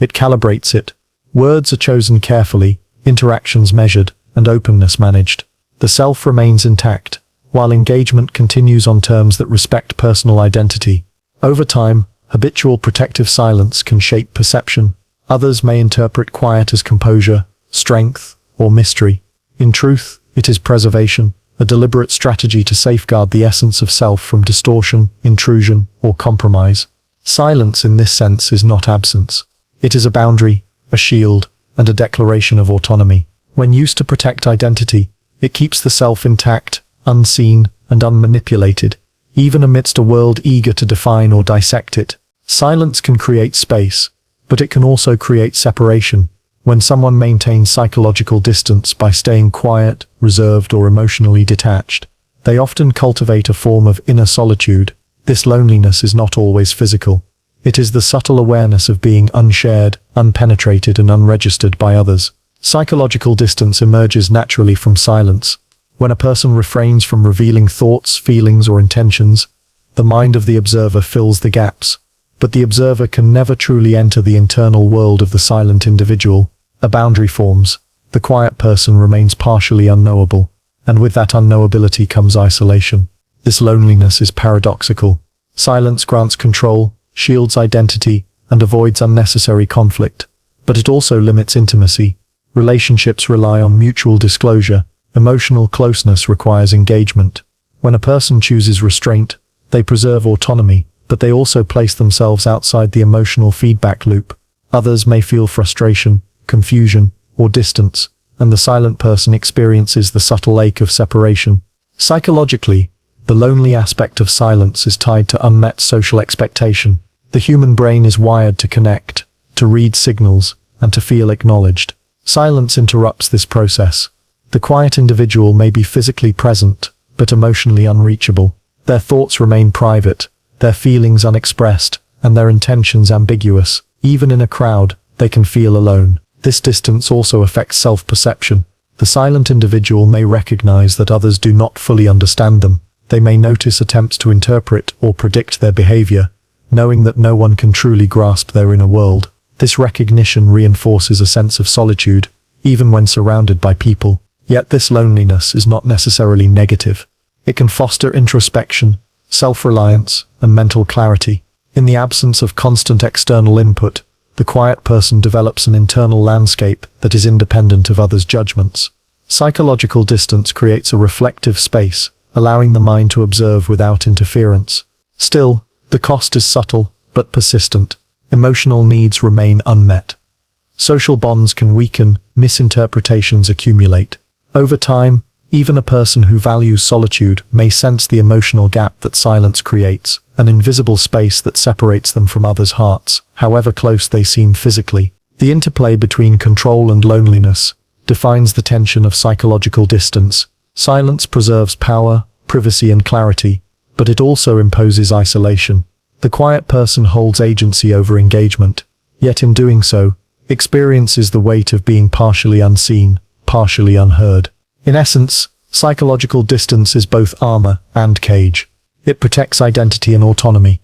S1: It calibrates it. Words are chosen carefully, interactions measured, and openness managed. The self remains intact, while engagement continues on terms that respect personal identity. Over time, habitual protective silence can shape perception. Others may interpret quiet as composure, strength, or mystery. In truth, it is preservation, a deliberate strategy to safeguard the essence of self from distortion, intrusion, or compromise. Silence in this sense is not absence. It is a boundary, a shield, and a declaration of autonomy. When used to protect identity, it keeps the self intact, unseen, and unmanipulated, even amidst a world eager to define or dissect it. Silence can create space, but it can also create separation. When someone maintains psychological distance by staying quiet, reserved, or emotionally detached, they often cultivate a form of inner solitude. This loneliness is not always physical. It is the subtle awareness of being unshared, unpenetrated, and unregistered by others. Psychological distance emerges naturally from silence. When a person refrains from revealing thoughts, feelings, or intentions, the mind of the observer fills the gaps. But the observer can never truly enter the internal world of the silent individual. A boundary forms. The quiet person remains partially unknowable, and with that unknowability comes isolation. This loneliness is paradoxical. Silence grants control, shields identity, and avoids unnecessary conflict. But it also limits intimacy. Relationships rely on mutual disclosure. Emotional closeness requires engagement. When a person chooses restraint, they preserve autonomy, but they also place themselves outside the emotional feedback loop. Others may feel frustration, confusion, or distance, and the silent person experiences the subtle ache of separation. Psychologically, the lonely aspect of silence is tied to unmet social expectation. The human brain is wired to connect, to read signals, and to feel acknowledged. Silence interrupts this process. The quiet individual may be physically present, but emotionally unreachable. Their thoughts remain private, their feelings unexpressed, and their intentions ambiguous. Even in a crowd, they can feel alone. This distance also affects self-perception. The silent individual may recognize that others do not fully understand them. They may notice attempts to interpret or predict their behavior, knowing that no one can truly grasp their inner world. This recognition reinforces a sense of solitude, even when surrounded by people. Yet this loneliness is not necessarily negative. It can foster introspection, self-reliance, and mental clarity. In the absence of constant external input, the quiet person develops an internal landscape that is independent of others' judgments. Psychological distance creates a reflective space, allowing the mind to observe without interference. Still, the cost is subtle, but persistent. Emotional needs remain unmet. Social bonds can weaken, misinterpretations accumulate. Over time, even a person who values solitude may sense the emotional gap that silence creates, an invisible space that separates them from others' hearts, however close they seem physically. The interplay between control and loneliness defines the tension of psychological distance. Silence preserves power, privacy, and clarity, but it also imposes isolation. The quiet person holds agency over engagement, yet in doing so, experiences the weight of being partially unseen, partially unheard. In essence, psychological distance is both armor and cage. It protects identity and autonomy,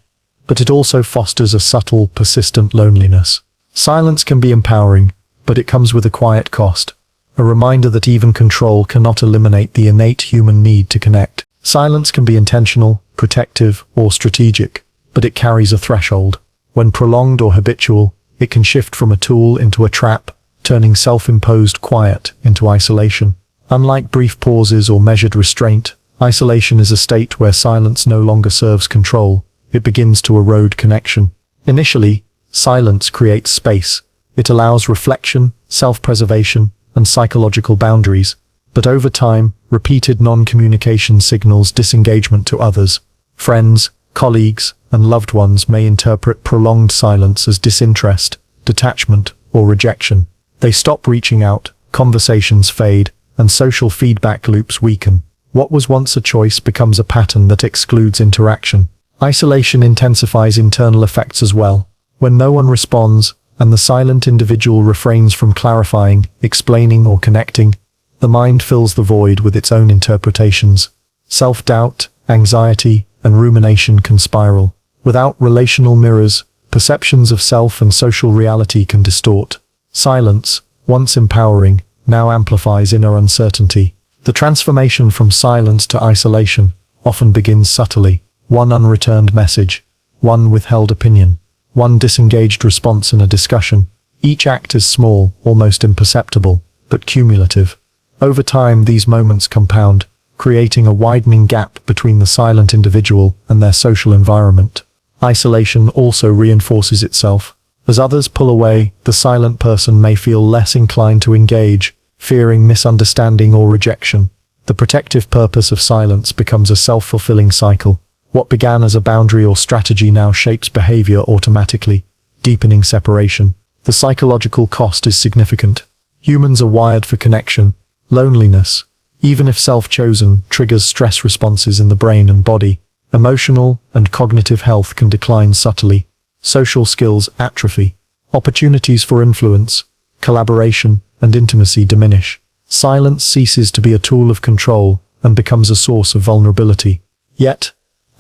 S1: but it also fosters a subtle, persistent loneliness. Silence can be empowering, but it comes with a quiet cost, a reminder that even control cannot eliminate the innate human need to connect. Silence can be intentional, protective, or strategic, but it carries a threshold. When prolonged or habitual, it can shift from a tool into a trap, turning self-imposed quiet into isolation. Unlike brief pauses or measured restraint, isolation is a state where silence no longer serves control. It begins to erode connection. Initially, silence creates space. It allows reflection, self-preservation, and psychological boundaries. But over time, repeated non-communication signals disengagement to others. Friends, colleagues, and loved ones may interpret prolonged silence as disinterest, detachment, or rejection. They stop reaching out, conversations fade, and social feedback loops weaken. What was once a choice becomes a pattern that excludes interaction. Isolation intensifies internal effects as well. When no one responds, and the silent individual refrains from clarifying, explaining, or connecting, the mind fills the void with its own interpretations. Self-doubt, anxiety, and rumination can spiral. Without relational mirrors, perceptions of self and social reality can distort. Silence, once empowering, now amplifies inner uncertainty. The transformation from silence to isolation often begins subtly. One unreturned message, one withheld opinion, one disengaged response in a discussion. Each act is small, almost imperceptible, but cumulative. Over time, these moments compound, creating a widening gap between the silent individual and their social environment. Isolation also reinforces itself. As others pull away, the silent person may feel less inclined to engage, fearing misunderstanding or rejection. The protective purpose of silence becomes a self-fulfilling cycle. What began as a boundary or strategy now shapes behavior automatically, deepening separation. The psychological cost is significant. Humans are wired for connection. Loneliness, even if self-chosen, triggers stress responses in the brain and body. Emotional and cognitive health can decline subtly. Social skills atrophy. Opportunities for influence, collaboration, and intimacy diminish. Silence ceases to be a tool of control and becomes a source of vulnerability. Yet,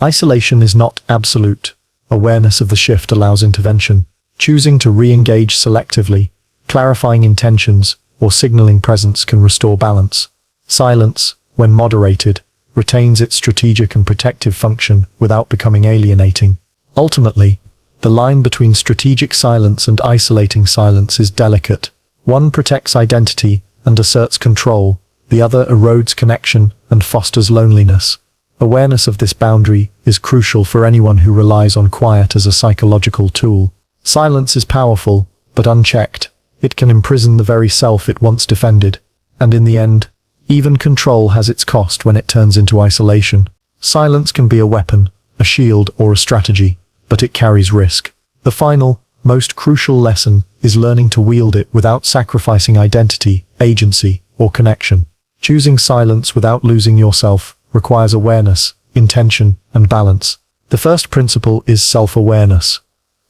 S1: isolation is not absolute. Awareness of the shift allows intervention. Choosing to re-engage selectively, clarifying intentions, or signaling presence can restore balance. Silence, when moderated, retains its strategic and protective function without becoming alienating. Ultimately, the line between strategic silence and isolating silence is delicate. One protects identity and asserts control, the other erodes connection and fosters loneliness. Awareness of this boundary is crucial for anyone who relies on quiet as a psychological tool. Silence is powerful, but unchecked, it can imprison the very self it once defended. And in the end, even control has its cost when it turns into isolation. Silence can be a weapon, a shield, or a strategy, but it carries risk. The final, most crucial lesson is learning to wield it without sacrificing identity, agency, or connection. Choosing silence without losing yourself requires awareness, intention, and balance. The first principle is self-awareness.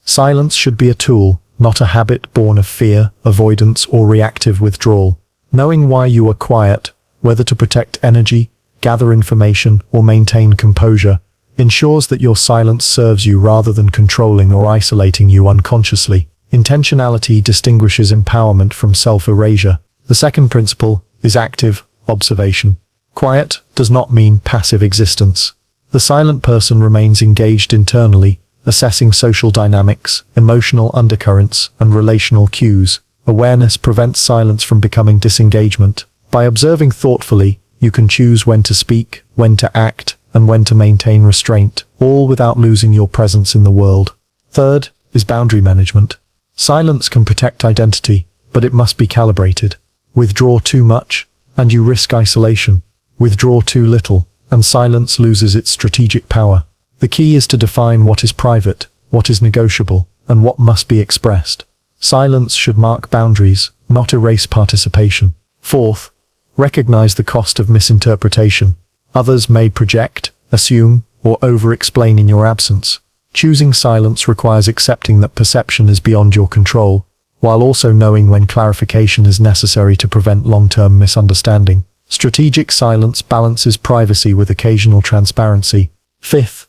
S1: Silence should be a tool, not a habit born of fear, avoidance, or reactive withdrawal. Knowing why you are quiet, whether to protect energy, gather information, or maintain composure, ensures that your silence serves you rather than controlling or isolating you unconsciously. Intentionality distinguishes empowerment from self-erasure. The second principle is active observation. Quiet does not mean passive existence. The silent person remains engaged internally, assessing social dynamics, emotional undercurrents, and relational cues. Awareness prevents silence from becoming disengagement. By observing thoughtfully, you can choose when to speak, when to act, and when to maintain restraint, all without losing your presence in the world. Third is boundary management. Silence can protect identity, but it must be calibrated. Withdraw too much, and you risk isolation. Withdraw too little, and silence loses its strategic power. The key is to define what is private, what is negotiable, and what must be expressed. Silence should mark boundaries, not erase participation. Fourth, recognize the cost of misinterpretation. Others may project, assume, or over-explain in your absence. Choosing silence requires accepting that perception is beyond your control, while also knowing when clarification is necessary to prevent long-term misunderstanding. Strategic silence balances privacy with occasional transparency. Fifth,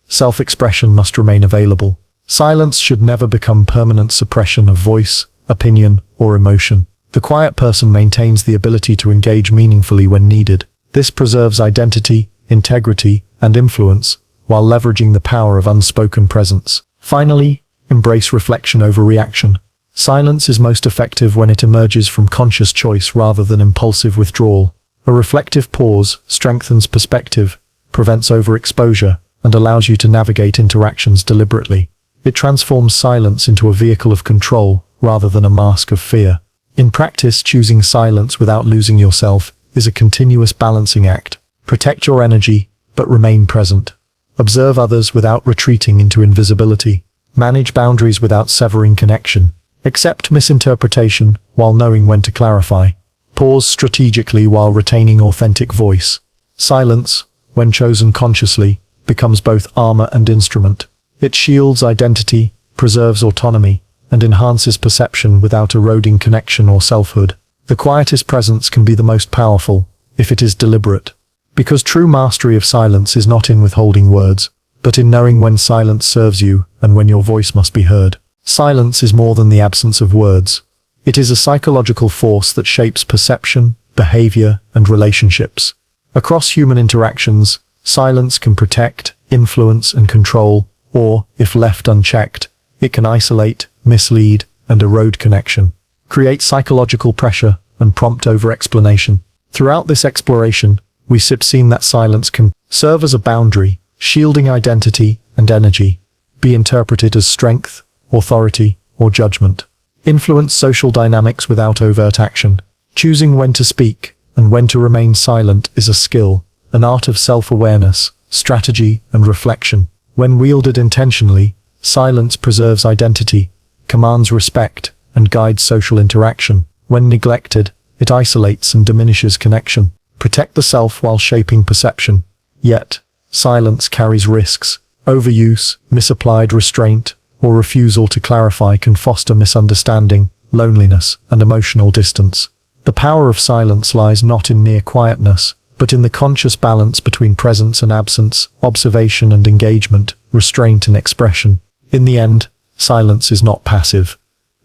S1: self-expression must remain available. Silence should never become permanent suppression of voice, opinion, or emotion. The quiet person maintains the ability to engage meaningfully when needed. This preserves identity, integrity, and influence, while leveraging the power of unspoken presence. Finally, embrace reflection over reaction. Silence is most effective when it emerges from conscious choice rather than impulsive withdrawal. A reflective pause strengthens perspective, prevents overexposure, and allows you to navigate interactions deliberately. It transforms silence into a vehicle of control rather than a mask of fear. In practice, choosing silence without losing yourself is a continuous balancing act. Protect your energy, but remain present. Observe others without retreating into invisibility. Manage boundaries without severing connection. Accept misinterpretation while knowing when to clarify. Pause strategically while retaining authentic voice. Silence, when chosen consciously, becomes both armor and instrument. It shields identity, preserves autonomy, and enhances perception without eroding connection or selfhood. The quietest presence can be the most powerful, if it is deliberate. Because true mastery of silence is not in withholding words, but in knowing when silence serves you and when your voice must be heard. Silence is more than the absence of words. It is a psychological force that shapes perception, behavior, and relationships. Across human interactions, silence can protect, influence, and control, or, if left unchecked, it can isolate, mislead, and erode connection, create psychological pressure, and prompt over-explanation. Throughout this exploration, we've seen that silence can serve as a boundary, shielding identity and energy, be interpreted as strength, authority, or judgment, influence social dynamics without overt action. Choosing when to speak, and when to remain silent is a skill, an art of self-awareness, strategy, and reflection. When wielded intentionally, silence preserves identity, commands respect, and guides social interaction. When neglected, it isolates and diminishes connection. Protect the self while shaping perception. Yet, silence carries risks. Overuse, misapplied restraint, or refusal to clarify can foster misunderstanding, loneliness, and emotional distance. The power of silence lies not in mere quietness, but in the conscious balance between presence and absence, observation and engagement, restraint and expression. In the end, silence is not passive.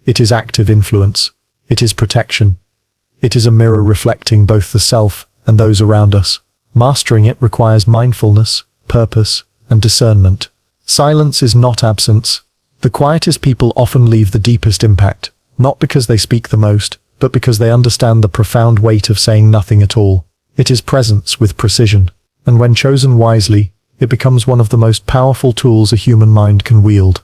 S1: It is active influence. It is protection. It is a mirror reflecting both the self and those around us. Mastering it requires mindfulness, purpose, and discernment. Silence is not absence. The quietest people often leave the deepest impact, not because they speak the most, but because they understand the profound weight of saying nothing at all. It is presence with precision, and when chosen wisely, it becomes one of the most powerful tools a human mind can wield.